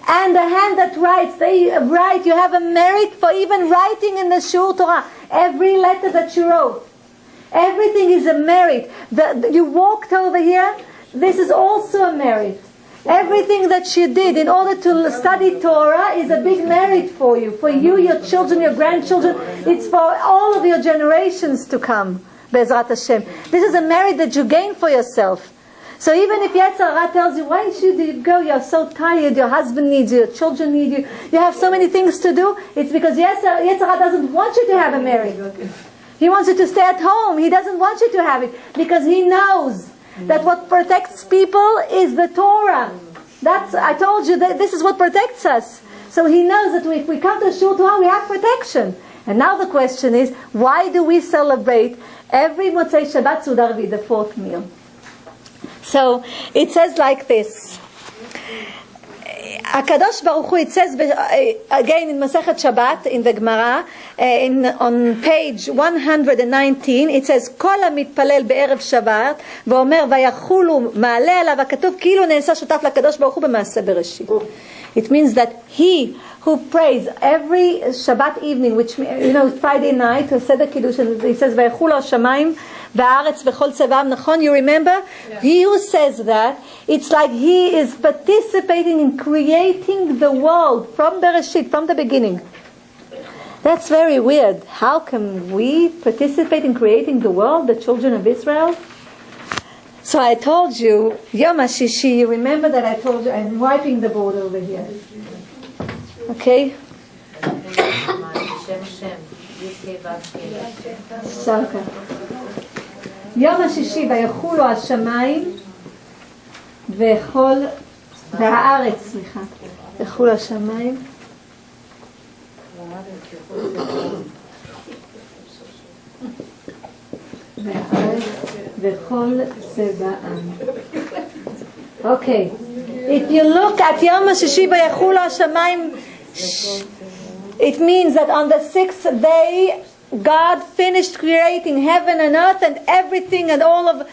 and a hand that writes. They write. You have a merit for even writing in the shiur Torah. Every letter that you wrote, everything is a merit. You walked over here, this is also a merit. Everything that you did in order to study Torah is a big merit for you, your children, your grandchildren. It's for all of your generations to come. Be'ezrat Hashem. This is a merit that you gain for yourself. So even if Yetzer Hara tells you, why should you go? You're so tired, your husband needs you, your children need you, you have so many things to do, it's because Yetzer Hara doesn't want you to have a marriage. He wants you to stay at home. He doesn't want you to have it, because he knows that what protects people is the Torah. I told you that this is what protects us. So he knows that if we come to shiur Torah, we have protection. And now the question is, why do we celebrate every Motzei Shabbat Seudah Arvi, the fourth meal? So it says like this. HaKadosh Baruch Hu, it says again in Masechet Shabbat, in the Gemara, on page 119, it says, כל המתפלל בערב שבת, ואומר, ויחולו מעלה עליו הכתוב, כאילו נעשה שותף לקדוש ברוך הוא במעשה בראשית. It means that he who prays every Shabbat evening, which, Friday night, Seder Kiddush, and he says, ויחולו השמיים, והארץ וכל צבאם, נכון? You remember? Yeah. He who says that, it's like he is participating in creating the world from Bereshit, from the beginning. That's very weird. How can we participate in creating the world, the children of Israel? So I told you, Yom HaShishi, you remember that I told you, I'm wiping the board over here. Okay? Shalka. יום השישי ויחולו השמיים והארץ, יחולו השמיים והארץ וכל צבאם. Okay, if you look at יום השישי ויחולו השמיים, it means that on the sixth day God finished creating heaven and earth and everything, and all of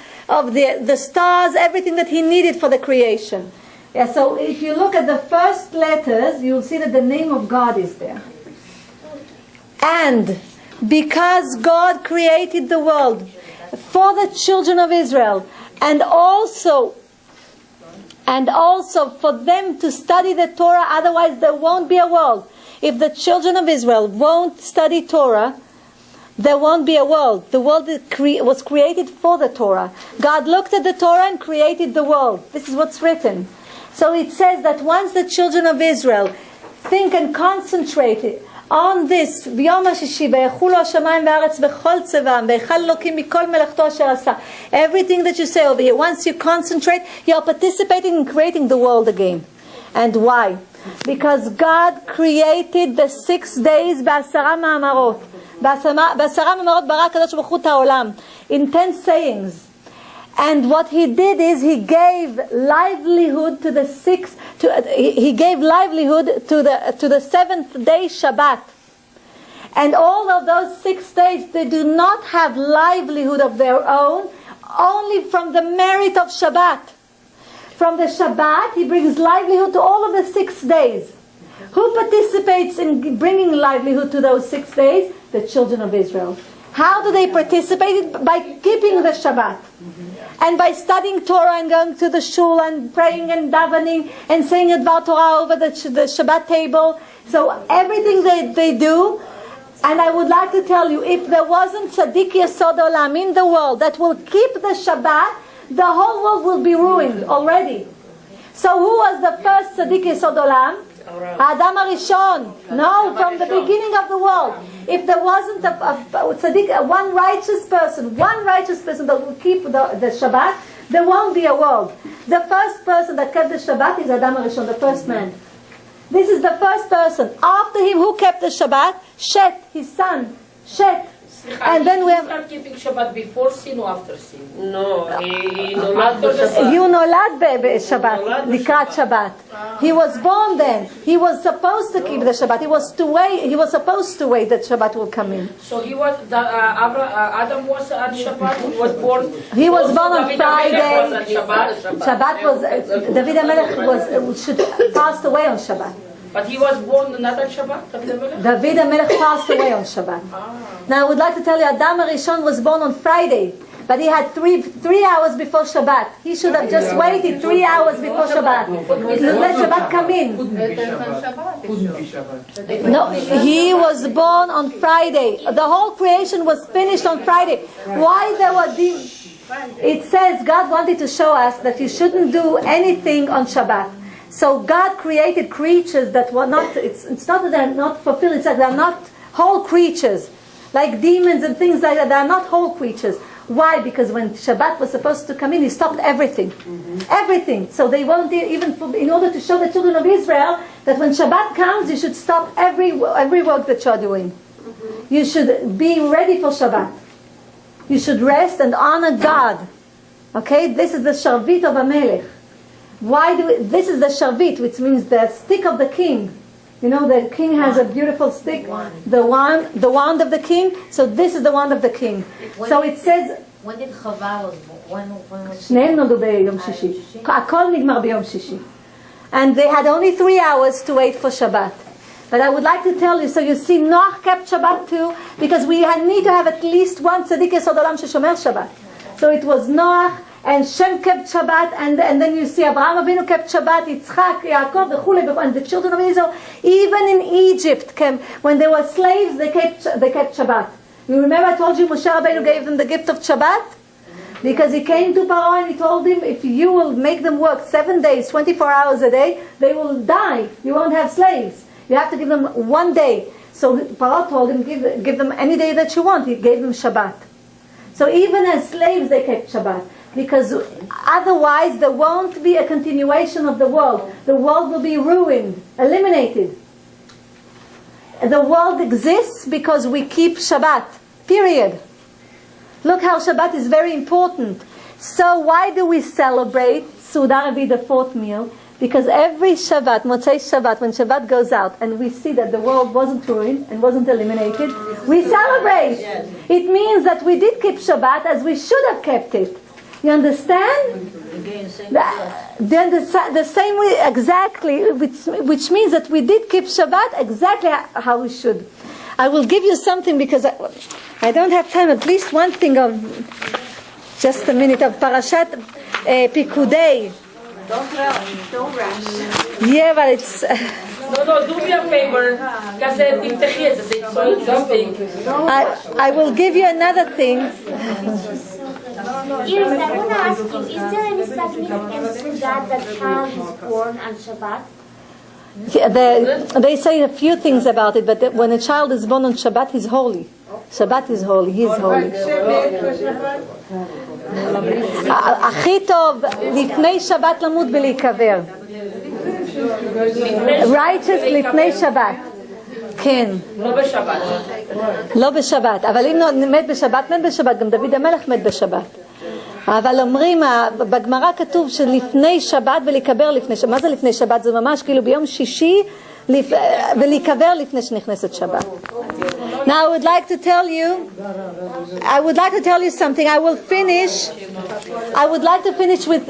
the stars, everything that he needed for the creation. Yeah, so if you look at the first letters, you'll see that the name of God is there. And because God created the world for the children of Israel, and also for them to study the Torah, otherwise there won't be a world. If the children of Israel won't study Torah, there won't be a world. The world was created for the Torah. God looked at the Torah and created the world. This is what's written. So it says that once the children of Israel think and concentrate on this, ביום השישי, ויחולו השמיים והארץ וכל צבאם, ויחל אלוקים מכל מלאכתו אשר עשה. Everything that you say over here, once you concentrate, you are participating in creating the world again. And why? Because God created the 6 days בעשרה מאמרות. בעשרה מאמרות ברא הקדוש ברוך הוא את העולם. In 10 sayings. And what he did is he gave livelihood to the seventh day Shabbat. And all of those 6 days, they do not have livelihood of their own, only from the merit of Shabbat. From the Shabbat, he brings livelihood to all of the 6 days. Who participates in bringing livelihood to those 6 days? The children of Israel. How do they participate? By keeping the Shabbat. And by studying Torah and going to the shul and praying and davening and saying Advar Torah over the Shabbat table. So everything they do. And I would like to tell you, if there wasn't Tzaddik Yesod Olam in the world that will keep the Shabbat, the whole world will be ruined already. So who was the first Tzaddik Yesod Olam? Adam HaRishon. No, from the beginning of the world. If there wasn't a tzaddik, one righteous person that will keep the Shabbat, there won't be a world. The first person that kept the Shabbat is Adam HaRishon, the first man. This is the first person. After him, who kept the Shabbat? Shet, his son. Shet. And then we have... start keeping Shabbat before sin or after sin? No, he נולד בשבת. You nolad בשבת, לקראת Shabbat. He was born then. He was supposed to keep the Shabbat. He was supposed to wait that Shabbat will come in. So he was, Adam was at Shabbat, he was born... He was born on Friday. Shabbat was, David HaMelech passed away on Shabbat. But he was born not on Shabbat, David HaMelech? David HaMelech passed away on Shabbat. Now I would like to tell you, Adam HaRishon was born on Friday. But he had three hours before Shabbat. He should have just waited 3 hours before Shabbat. Let Shabbat come in. No, he was born on Friday. The whole creation was finished on Friday. Why there were it says God wanted to show us that you shouldn't do anything on Shabbat. So God created creatures that were not, it's not that they're not fulfilled, it's that they're not whole creatures. Like demons and things like that, they're not whole creatures. Why? Because when Shabbat was supposed to come in, he stopped everything. Everything. So they won't even, in order to show the children of Israel that when Shabbat comes, you should stop every work that you're doing. You should be ready for Shabbat. You should rest and honor God. Okay? This is the Sharvit of Amelech. This is the Sharvit, which means the stick of the king. You know, the king has a beautiful stick, the wand of the king. So this is the wand of the king. So it says... When did Chava was born? When was she? שניהם נולדו ביום שישי. הכל נגמר ביום שישי. And they had only 3 hours to wait for Shabbat. But I would like to tell you, so you see, Noach kept Shabbat too, because we need to have at least one tzaddik yesod olam sheshomer Shabbat. So it was Noach, and Shem kept Shabbat, and then you see Abraham Avinu kept Shabbat, Yitzchak, Yaakov, and the children of Israel. Even in Egypt, when they were slaves, they kept Shabbat. You remember I told you Moshe Rabbeinu gave them the gift of Shabbat? Because he came to Paro and he told him, if you will make them work 7 days, 24 hours a day, they will die. You won't have slaves. You have to give them 1 day. So Paro told him, give them any day that you want. He gave them Shabbat. So even as slaves, they kept Shabbat. Because otherwise there won't be a continuation of the world. The world will be ruined, eliminated. The world exists because we keep Shabbat. Period. Look how Shabbat is very important. So why do we celebrate Suda Revi, the 4th meal? Because every Shabbat, Motzei Shabbat, when Shabbat goes out and we see that the world wasn't ruined and wasn't eliminated, we celebrate. It means that we did keep Shabbat as we should have kept it. You understand? Then the same way, exactly, which means that we did keep Shabbat exactly how we should. I will give you something because I don't have time. At least one thing of, just a minute, of Parashat Pikudei. Don't rush. Yeah, but it's... No, do me a favor. Because it's so interesting. I will give you another thing. Iris, I want to ask you, is there any significance to that child is born on Shabbat? They say a few things about it, but when a child is born on Shabbat, he's holy. Shabbat is holy, he is holy. הכי טוב לפני שבת למות ולהיקבר. righteous לפני שבת. כן. לא בשבת. אבל אם מת בשבת, מת בשבת. גם דוד המלך מת בשבת. אבל אומרים, בגמרא כתוב שלפני שבת ולהיקבר לפני שבת. מה זה לפני שבת? זה ממש כאילו ביום שישי ולהיקבר לפני שנכנסת שבת. Now I would like to tell you something. I would like to finish with,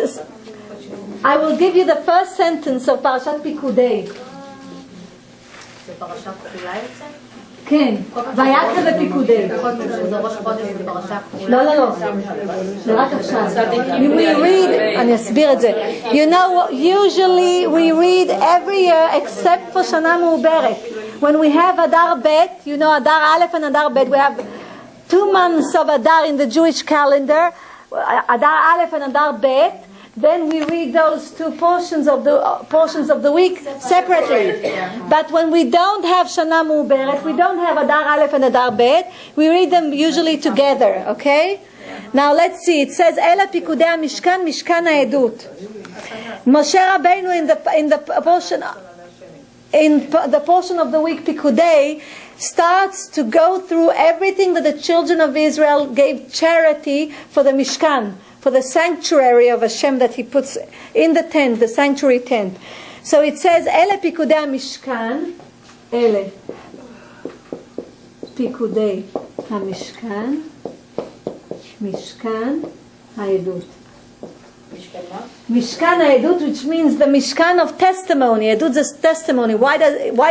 I will give you the first sentence of Parashat Pikudei. זה פרשה כפולה יוצא? כן, ויחל בפיקודי. זה ראש חודש זה פרשה כפולה? לא, זה רק עכשיו. We read, אני אסביר את זה. You know, usually we read every year except for שנה מעוברת. When we have Adar Bet, you know Adar Aleph and Adar Bet, we have 2 months of Adar in the Jewish calendar, Adar Aleph and Adar Bet. Then we read those 2 portions of the week separately. But when we don't have Shana Mu'beret, we don't have Adar Aleph and Adar Bet, we read them usually together, okay? Now let's see, it says, Ela Pikudei HaMishkan, Mishkan HaEdut. Moshe Rabbeinu in the portion of the week Pikudei starts to go through everything that the children of Israel gave charity for the Mishkan, for the sanctuary of Hashem that he puts in the tent, the sanctuary tent. So it says, Ele Pikudei HaMishkan, Ele Pikudei HaMishkan, Mishkan HaEdut. Mishkan HaEdut, which means the Mishkan of testimony. Edut is testimony. Why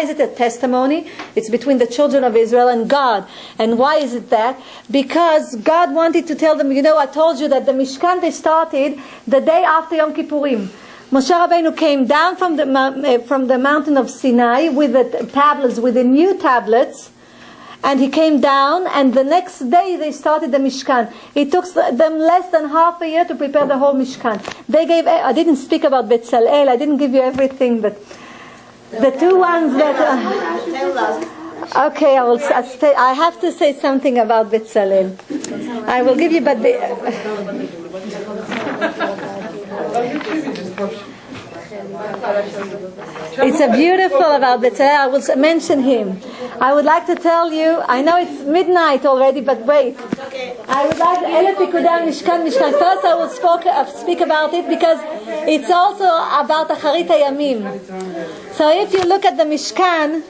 is it a testimony? It's between the children of Israel and God. And why is it that? Because God wanted to tell them, you know, I told you that the Mishkan they started the day after Yom Kippurim. Moshe Rabbeinu came down from the mountain of Sinai with the tablets, with the new tablets. And he came down, and the next day they started the Mishkan. It took them less than half a year to prepare the whole Mishkan. I didn't speak about Betzalel, I didn't give you everything, but the 2 ones that... okay, I have to say something about Betzalel. I will give you, but... It's a beautiful about Betzalel. I will mention him. I would like to tell you, I know it's midnight already, but wait. I would like Ele Pikudei Mishkan. First I will speak about it because it's also about Acharit HaYamim. So if you look at the Mishkan,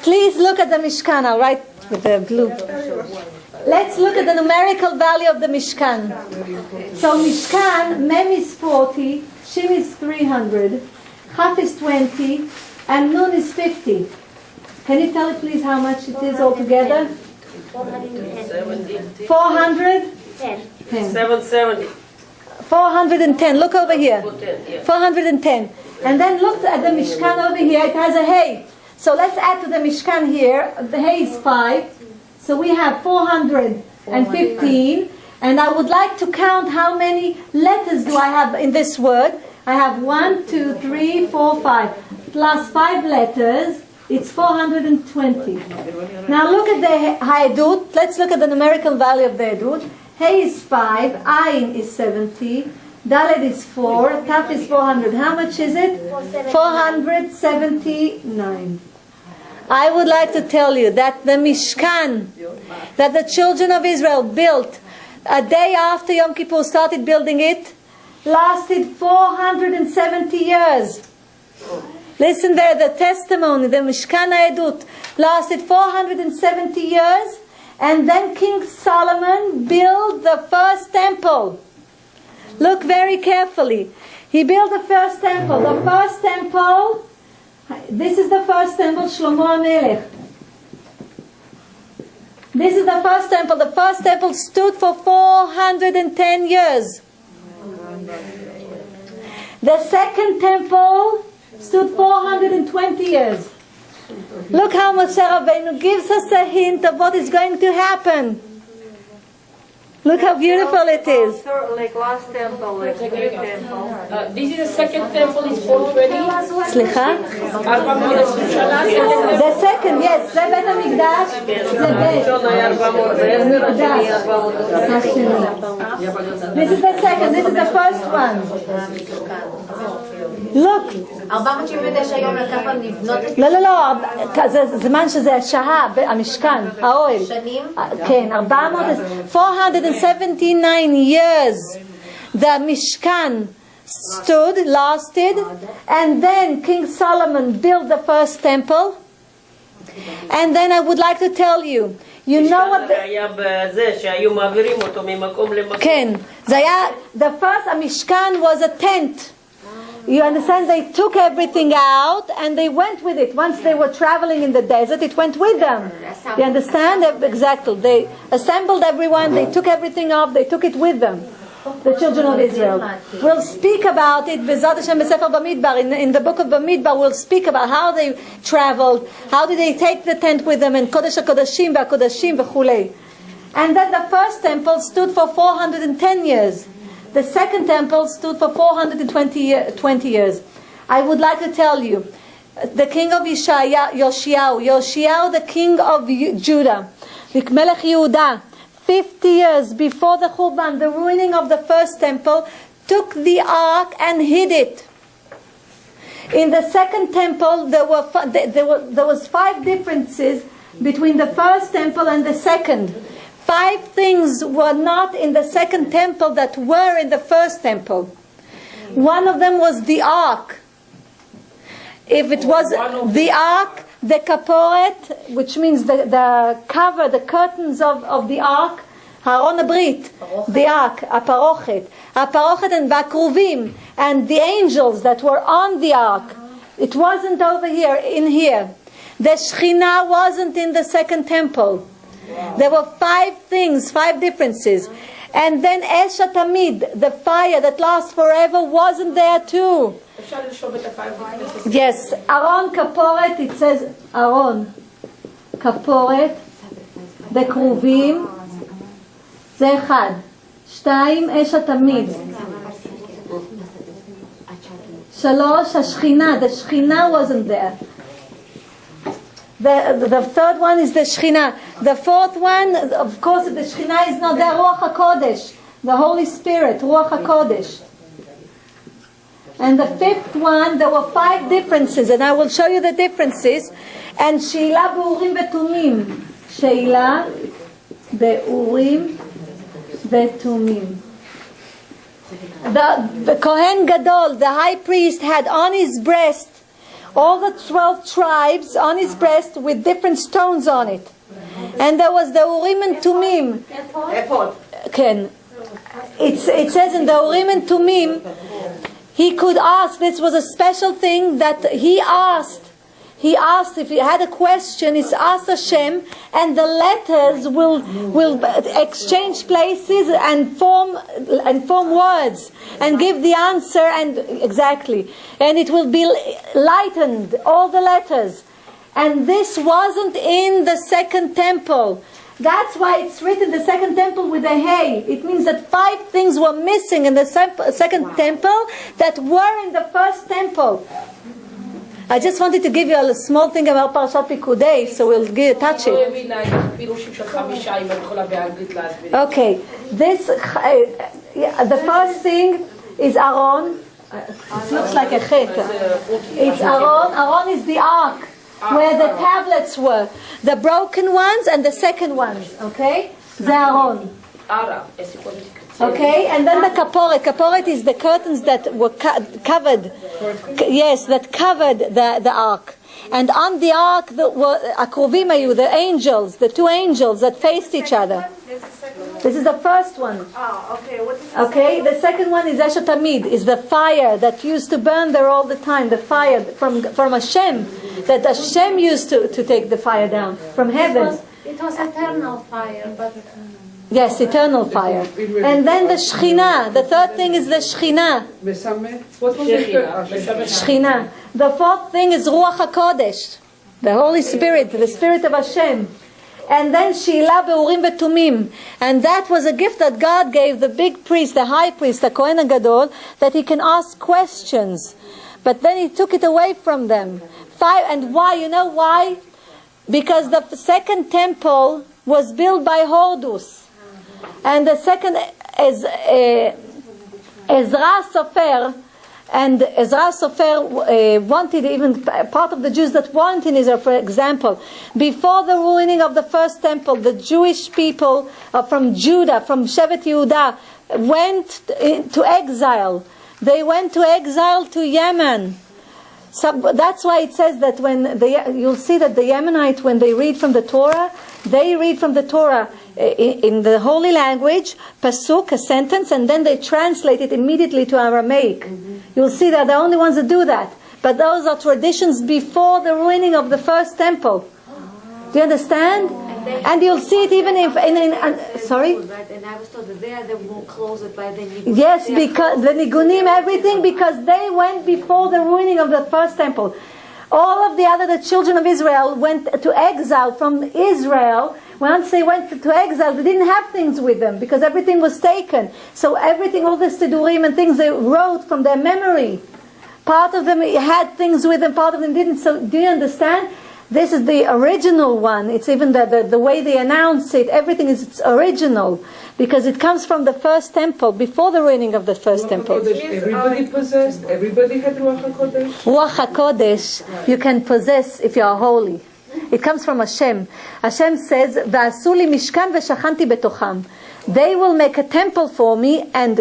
please look at the Mishkan. I'll write with the blue. Let's look at the numerical value of the Mishkan. So Mishkan, Mem is 40, Shin is 300, Chaf is 20, and Nun is 50. Can you tell me please how much it is altogether? 410. 410. 770. 410. Look over here. 410. And then look at the Mishkan over here. It has a hay. So let's add to the Mishkan here. The hay is 5. So we have 415. And I would like to count how many letters do I have in this word. I have 1, 2, 3, 4, 5. Plus 5 letters. It's 420. Now look at the Ha'edut. Let's look at the numerical value of the Ha'edut. Hey is 5. Ayin is 70. Dalet is 4. Kaf is 400. How much is it? 479. I would like to tell you that the Mishkan that the children of Israel built a day after Yom Kippur started building it lasted 470 years. Listen there, the testimony, the Mishkan HaEdut lasted 470 years, and then King Solomon built the first temple. Look very carefully. He built the first temple. The first temple, this is the first temple, Shlomo HaMelech. This is the first temple. The first temple stood for 410 years. The second temple stood 420 years. Look how Moshe Rabbeinu gives us a hint of what is going to happen. Look how beautiful it is. Like last temple, like third temple. This is the second temple, is 420. סליחה? The second, yes, זה בית המקדש, זה בית המקדש. This is the second, this is the first one. Look. 479 יום לקח להם לבנות את לא, זה זמן שזה השעה, המשכן, האוהל. שנים? כן, 479 years the Mishkan lasted, and then King Solomon built the first temple. And then I would like to tell you, you know what כן, זה היה, the first המשכן was a tent. You understand? They took everything out and they went with it. Once they were traveling in the desert, it went with them. You understand? Exactly. They assembled everyone, they took everything off, they took it with them. The children of Israel. We'll speak about it B'ezrat Hashem b'Sefer Bamidbar. In the book of Bamidbar, we'll speak about how they traveled, how did they take the tent with them, and Kodesh HaKodashim v'Kodashim v'chulei. And then the first temple stood for 410 years. The second temple stood for 420 years. I would like to tell you, the king of Yoshiyahu, the king of Judah, Melech Yehuda, 50 years before the Churban, the ruining of the first temple, took the ark and hid it. In the second temple, there was 5 differences between the first temple and the second. 5 things were not in the second temple that were in the first temple. One of them was the ark. If it was the ark, the kaporet, which means the cover, the curtains of the ark, Haron Abrit, the ark, aparochet and bakruvim, and the angels that were on the ark. It wasn't over here, in here. The Shekhinah wasn't in the second temple. There were 5 things, 5 differences. And then Esh HaTamid, the fire that lasts forever, wasn't there too. Yes, Aron Kaporet, it says Aron Kaporet, בקרובים, זה אחד. 2, אש התמיד. 3, השכינה. The Shekhinah wasn't there. The third one is the Shekhinah. The fourth one, of course, the Shekhinah is not there. Ruach HaKodesh, the Holy Spirit, Ruach HaKodesh. And the fifth one, there were 5 differences, and I will show you the differences. And Sheila B'urim V'tumim. Sheila B'urim V'tumim. The Kohen Gadol, the high priest, had on his breast all the 12 tribes on his breast with different stones on it. And there was the Urim and Tumim. Ken. It says in the Urim and Tumim, he could ask, this was a special thing that he asked. He asked, if he had a question, he asked Hashem, and the letters will exchange places and form words and give the answer, and exactly, and it will be lightened, all the letters. And this wasn't in the second temple. That's why it's written the second temple with a hey. It means that 5 things were missing in the second temple that were in the first temple. I just wanted to give you a small thing about Parashat Pikudei, so we'll touch it. Okay, this the first thing is Aaron. It looks like a chet. It's Aaron. Aaron is the ark where the tablets were, the broken ones and the second ones. Okay, the Aaron. Okay, and then the kaporet. Kaporet is the curtains that were covered. Yes, that covered the ark. And on the ark were akruvim ayu, the angels, the 2 angels that faced each other. This is the first one. Okay, the second one is Esh HaTamid, is the fire that used to burn there all the time. The fire from Hashem, that Hashem used to take the fire down from heaven. It was eternal fire, but... Yes, eternal fire. And then the Shekhinah. The third thing is the Shekhinah. What was the Shekhinah. The fourth thing is Ruach HaKodesh, the Holy Spirit, the Spirit of Hashem. And then Sheila B'urim V'tumim. And that was a gift that God gave the big priest, the high priest, the Kohen HaGadol, that he can ask questions. But then he took it away from them. 5, and why? You know why? Because the second temple was built by Hordus. And the second is Ezra Sofer, and Ezra Sofer wanted, even part of the Jews that weren't in Israel, for example, before the ruining of the first temple, the Jewish people from Judah, from Shevet Yehuda, went to exile. They went to exile to Yemen. So that's why it says that when you'll see that the Yemenite, when they read from the Torah, they read from the Torah in the holy language, pasuk, a sentence, and then they translate it immediately to Aramaic. You'll see that they're the only ones that do that. But those are traditions before the ruining of the first temple. Do you understand? And you'll see it even sorry? And I was told that they are the more closer by the Nigunim. Yes, because the Nigunim, everything, because they went before the ruining of the first temple. All of the children of Israel went to exile from Israel. Once they went to exile, they didn't have things with them because everything was taken. So everything, all the Sidurim and things they wrote from their memory. Part of them had things with them, part of them didn't. So do you understand? This is the original one. It's even the way they announce it. Everything is it's original because it comes from the first temple, before the ruining of the first temple. Everybody possessed, everybody had Ruach HaKodesh. Ruach HaKodesh you can possess if you are holy. It comes from Hashem. Hashem says, "Va'asu li mishkan v'shachanti betocham." They will make a temple for me, and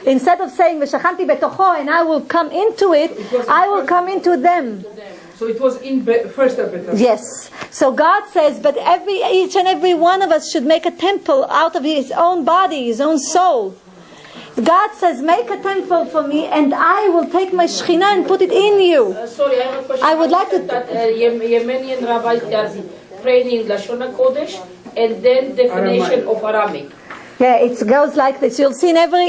instead of saying "v'shachanti betocho" and I will come into it, I will come into them. So it was in first Episode. Yes. So God says, but each and every one of us should make a temple out of his own body, his own soul. God says, make a temple for me, and I will take my Shekhinah and put it in you. Sorry, I have a question. I would like to... That Yemenian rabbis, they are praying in Lashon HaKodesh, and then definition of Aramaic. Yeah, it goes like this. You'll see in every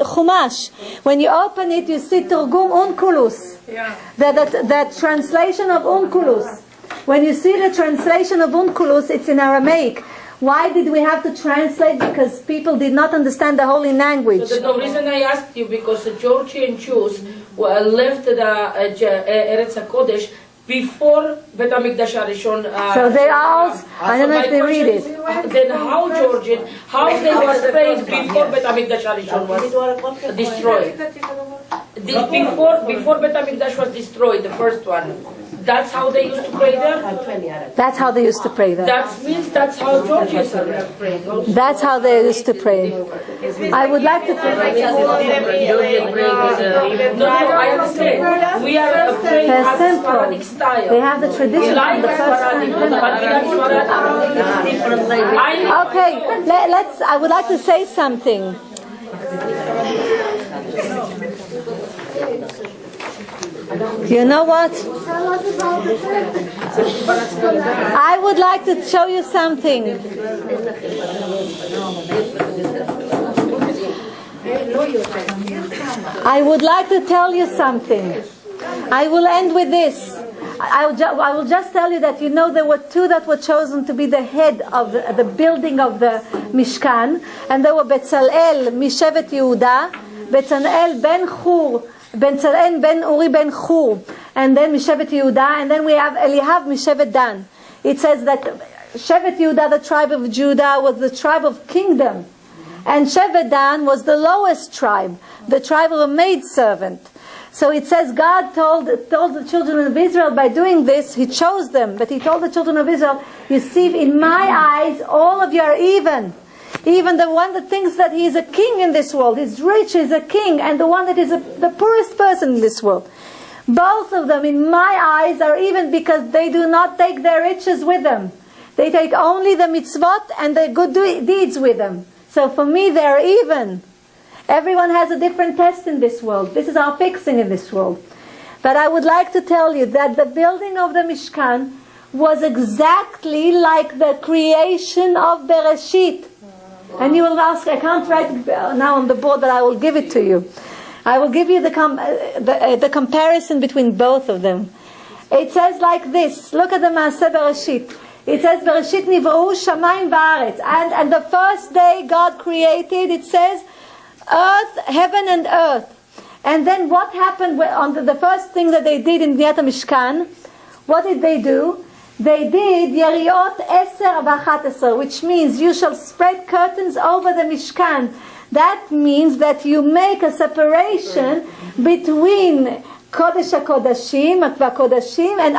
Chumash. When you open it, you see Turgum Unkulus. Yeah. The translation of Unkulus. When you see the translation of Unkulus, it's in Aramaic. Why did we have to translate? Because people did not understand the holy language. So the reason I asked you, because the Georgian Jews left the Eretz HaKodesh before Bet HaMikdash HaRishon. So they are also, I don't know if they read it. Then how they were prayed before Bet HaMikdash HaRishon was destroyed? Before Bet HaMikdash was destroyed, the first one. That's how they used to pray there? That's how they used to pray there. That means that's how Georgians are praying also. That's how they used to pray. I would like to... No, I understand. We are praying They're as simple. Sephardic style. They have the tradition Like from the first Sephardic, time. but we are Sephardic. Okay, I would like to say something. You know what? I would like to show you something. I would like to tell you something. I will end with this. I will just tell you that there were two that were chosen to be the head of the building of the Mishkan, and they were Betzalel Mishevet Yehuda, Betzalel ben Chur, Betzalel ben Uri ben Chur, and then Mishevet Yehuda, and then we have Eliav Mishevet Dan. It says that Shevet Yehuda, the tribe of Judah, was the tribe of kingdom, and Shevet Dan was the lowest tribe, the tribe of a maidservant. So it says God told the children of Israel by doing this, He chose them, but He told the children of Israel, you see, in my eyes, all of you are even. Even the one that thinks that he is a king in this world, he's rich, he's a king, and the one that is the poorest person in this world. Both of them, in my eyes, are even because they do not take their riches with them. They take only the mitzvot and the good deeds with them. So for me, they're even. Everyone has a different test in this world. This is our fixing in this world. But I would like to tell you that the building of the Mishkan was exactly like the creation of Bereshit. And you will ask, I can't write it now on the board, but I will give it to you. I will give you the comparison between both of them. It says like this. Look at the Maaseh Bereshit. It says, Bereshit nivra'u shamayim va'aretz. And the first day God created, it says, earth, heaven and earth. And then what happened on the first thing that they did in Bniyat HaMishkan? What did they do? They did Yeriot 10 v'chatesar, which means you shall spread curtains over the Mishkan. That means that you make a separation between Kodesh HaKodashim, Kodashim, and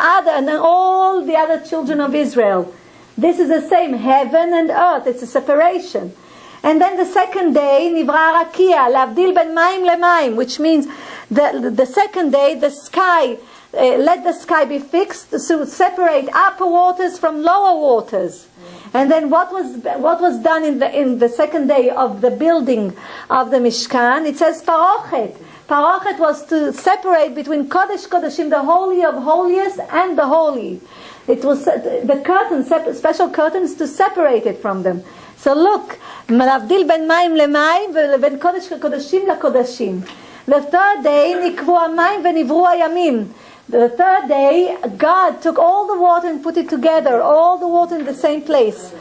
all the other children of Israel. This is the same, heaven and earth. It's a separation. And then the second day, Nivra Rakia, Lavdil ben Maim leMaim, which means the second day, the sky, let the sky be fixed to separate upper waters from lower waters. And then what was done in the second day of the building of the Mishkan? It says parochet. Parochet was to separate between Kodesh Kodeshim, the Holy of Holiest, and the Holy. It was the curtains, special curtains to separate it from them. So look, להבדיל בין מים למים ובין קודש קודשים לקודשים. The third day נקבו המים ונברו הימים. The third day, God took all the water and put it together, all the water in the same place.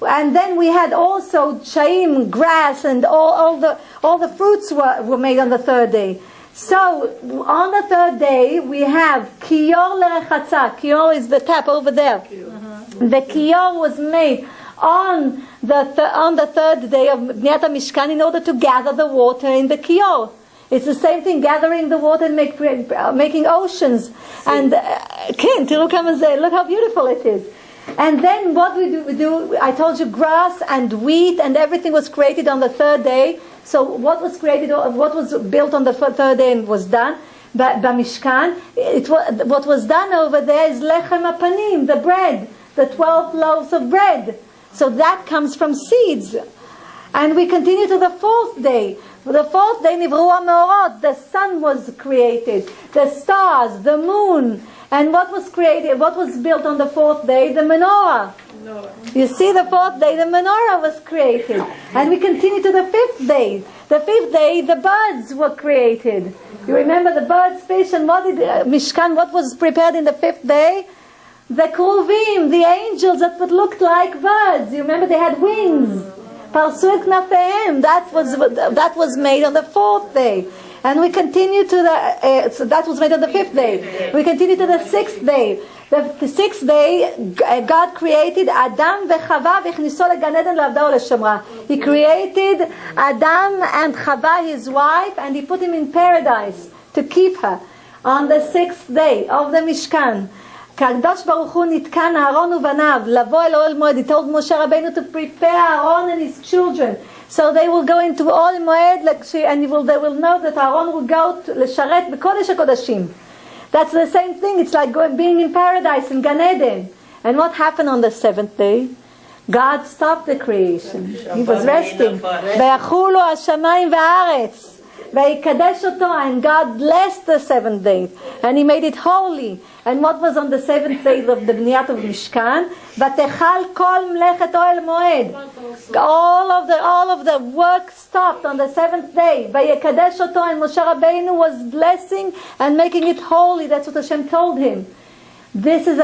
And then we had also chaim, grass, and all the fruits were made on the third day. So on the third day we have kiyor lerechatza. Kiyor is the tap over there. The kiyor was made on the third day of Bniyat HaMishkan in order to gather the water in the kiyor. It's the same thing, gathering the water and making oceans. And look how beautiful it is. And then what we do, I told you grass and wheat and everything was created on the third day. So what was built on the third day and was done? B'Mishkan, what was done over there is lechem apanim, the bread, the 12 loaves of bread. So that comes from seeds. And we continue to the fourth day. The fourth day, nivru ha'meorot, the sun was created, the stars, the moon. And what was created? What was built on the fourth day? The menorah. You see, the fourth day, the menorah was created. And we continue to the fifth day. The fifth day, the birds were created. You remember the birds, fish, and what was prepared in the fifth day? The kruvim, the angels that looked like birds. You remember they had wings. Parsu et knafehem. That was made on the fourth day. And we continue to so that was made on the fifth day. We continue to the sixth day. The sixth day, God created Adam v'Chava v'chniso legan Eden le'avda u'leshomra. He created Adam and Chava, his wife, and he put him in paradise to keep her. On the sixth day of the Mishkan, Kadosh Baruch Hu nitkan Aaron uvanav lavo el Ohel Moed. He told Moshe Rabbeinu to prepare Aaron and his children. So they will go into Ohel Moed, and they will know that Aaron will go to Lesharet b'Kodesh HaKodashim. That's the same thing. It's like being in paradise in Gan Eden. And what happened on the seventh day? God stopped the creation. He was resting. Vayakhulu hashamayim va'aretz. Vayikadesh oto, and God blessed the seventh day, and He made it holy. And what was on the seventh day of the Bniyat of Mishkan? Vatechal kol mlechet Ohel Moed. All of the work stopped on the seventh day. Vayikadesh oto, and Moshe Rabbeinu was blessing and making it holy. That's what Hashem told him. This is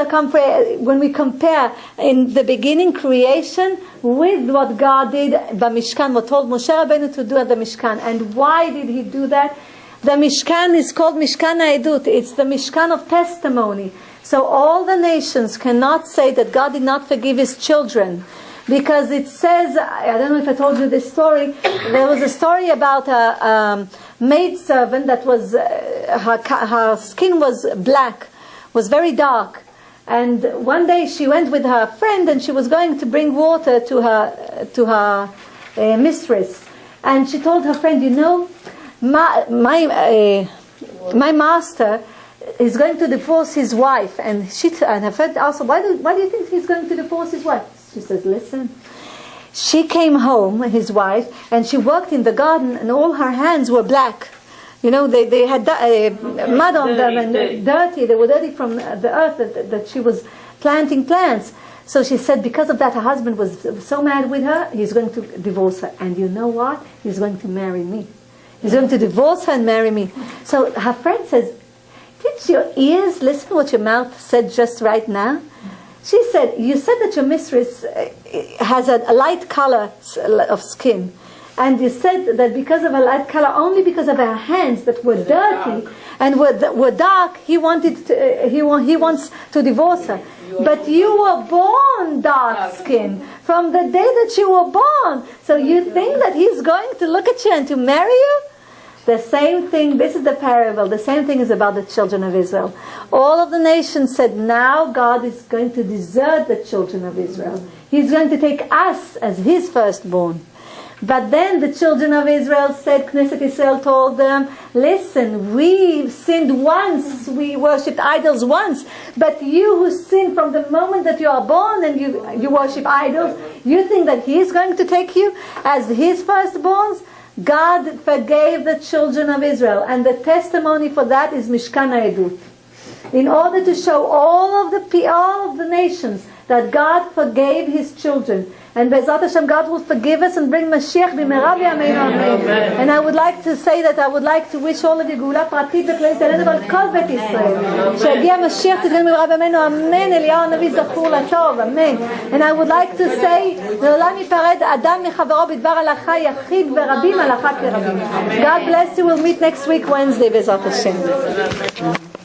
when we compare in the beginning creation with what God did the Mishkan, what told Moshe Rabbeinu to do at the Mishkan. And why did he do that? The Mishkan is called Mishkan HaEdut. It's the Mishkan of testimony. So all the nations cannot say that God did not forgive His children. Because it says, I don't know if I told you this story, there was a story about a maidservant that was, her skin was black, was very dark, and one day she went with her friend and she was going to bring water to her mistress, and she told her friend, you know, my master is going to divorce his wife. And her friend asked her, why do you think he's going to divorce his wife? She says, listen, she came home, his wife, and she worked in the garden and all her hands were black. You know, they had mud on them and dirty. They were dirty from the earth that she was planting plants. So she said because of that her husband was so mad with her, he's going to divorce her. And you know what? He's going to marry me. He's going to divorce her and marry me. So her friend says, did your ears listen to what your mouth said just right now? She said, you said that your mistress has a light color of skin. And you said that because of her light color, only because of her hands that were dirty and were dark, he wants to divorce her. But you were born dark skinned from the day that you were born. So you think that he's going to look at you and to marry you? The same thing, this is the parable, the same thing is about the children of Israel. All of the nations said, now God is going to desert the children of Israel. He's going to take us as His firstborn. But then the children of Israel said, Knesset Israel told them, listen, we sinned once, we worshipped idols once, but you who sinned from the moment that you are born and you worship idols, you think that he is going to take you as his firstborns? God forgave the children of Israel, and the testimony for that is Mishkan HaEdut. In order to show all of the nations that God forgave his children. And Be'ezrat Hashem, God will forgive us and bring Mashiach b'mehera b'yameinu amen. And I would like to say that I would like to wish all of you גאולה פרטית וכללית עלינו ועל כל בית ישראל. שיגיע משיח צדקנו ב'מהרה ב'yameinu amen. אליהו הנביא זכור לטוב, אמן. And I would like to say, לעולם ייפרד אדם מחברו בדבר הלכה יחיד ורבים הלכה כרבים. God bless you. We'll meet next week Wednesday, Be'ezrat Hashem.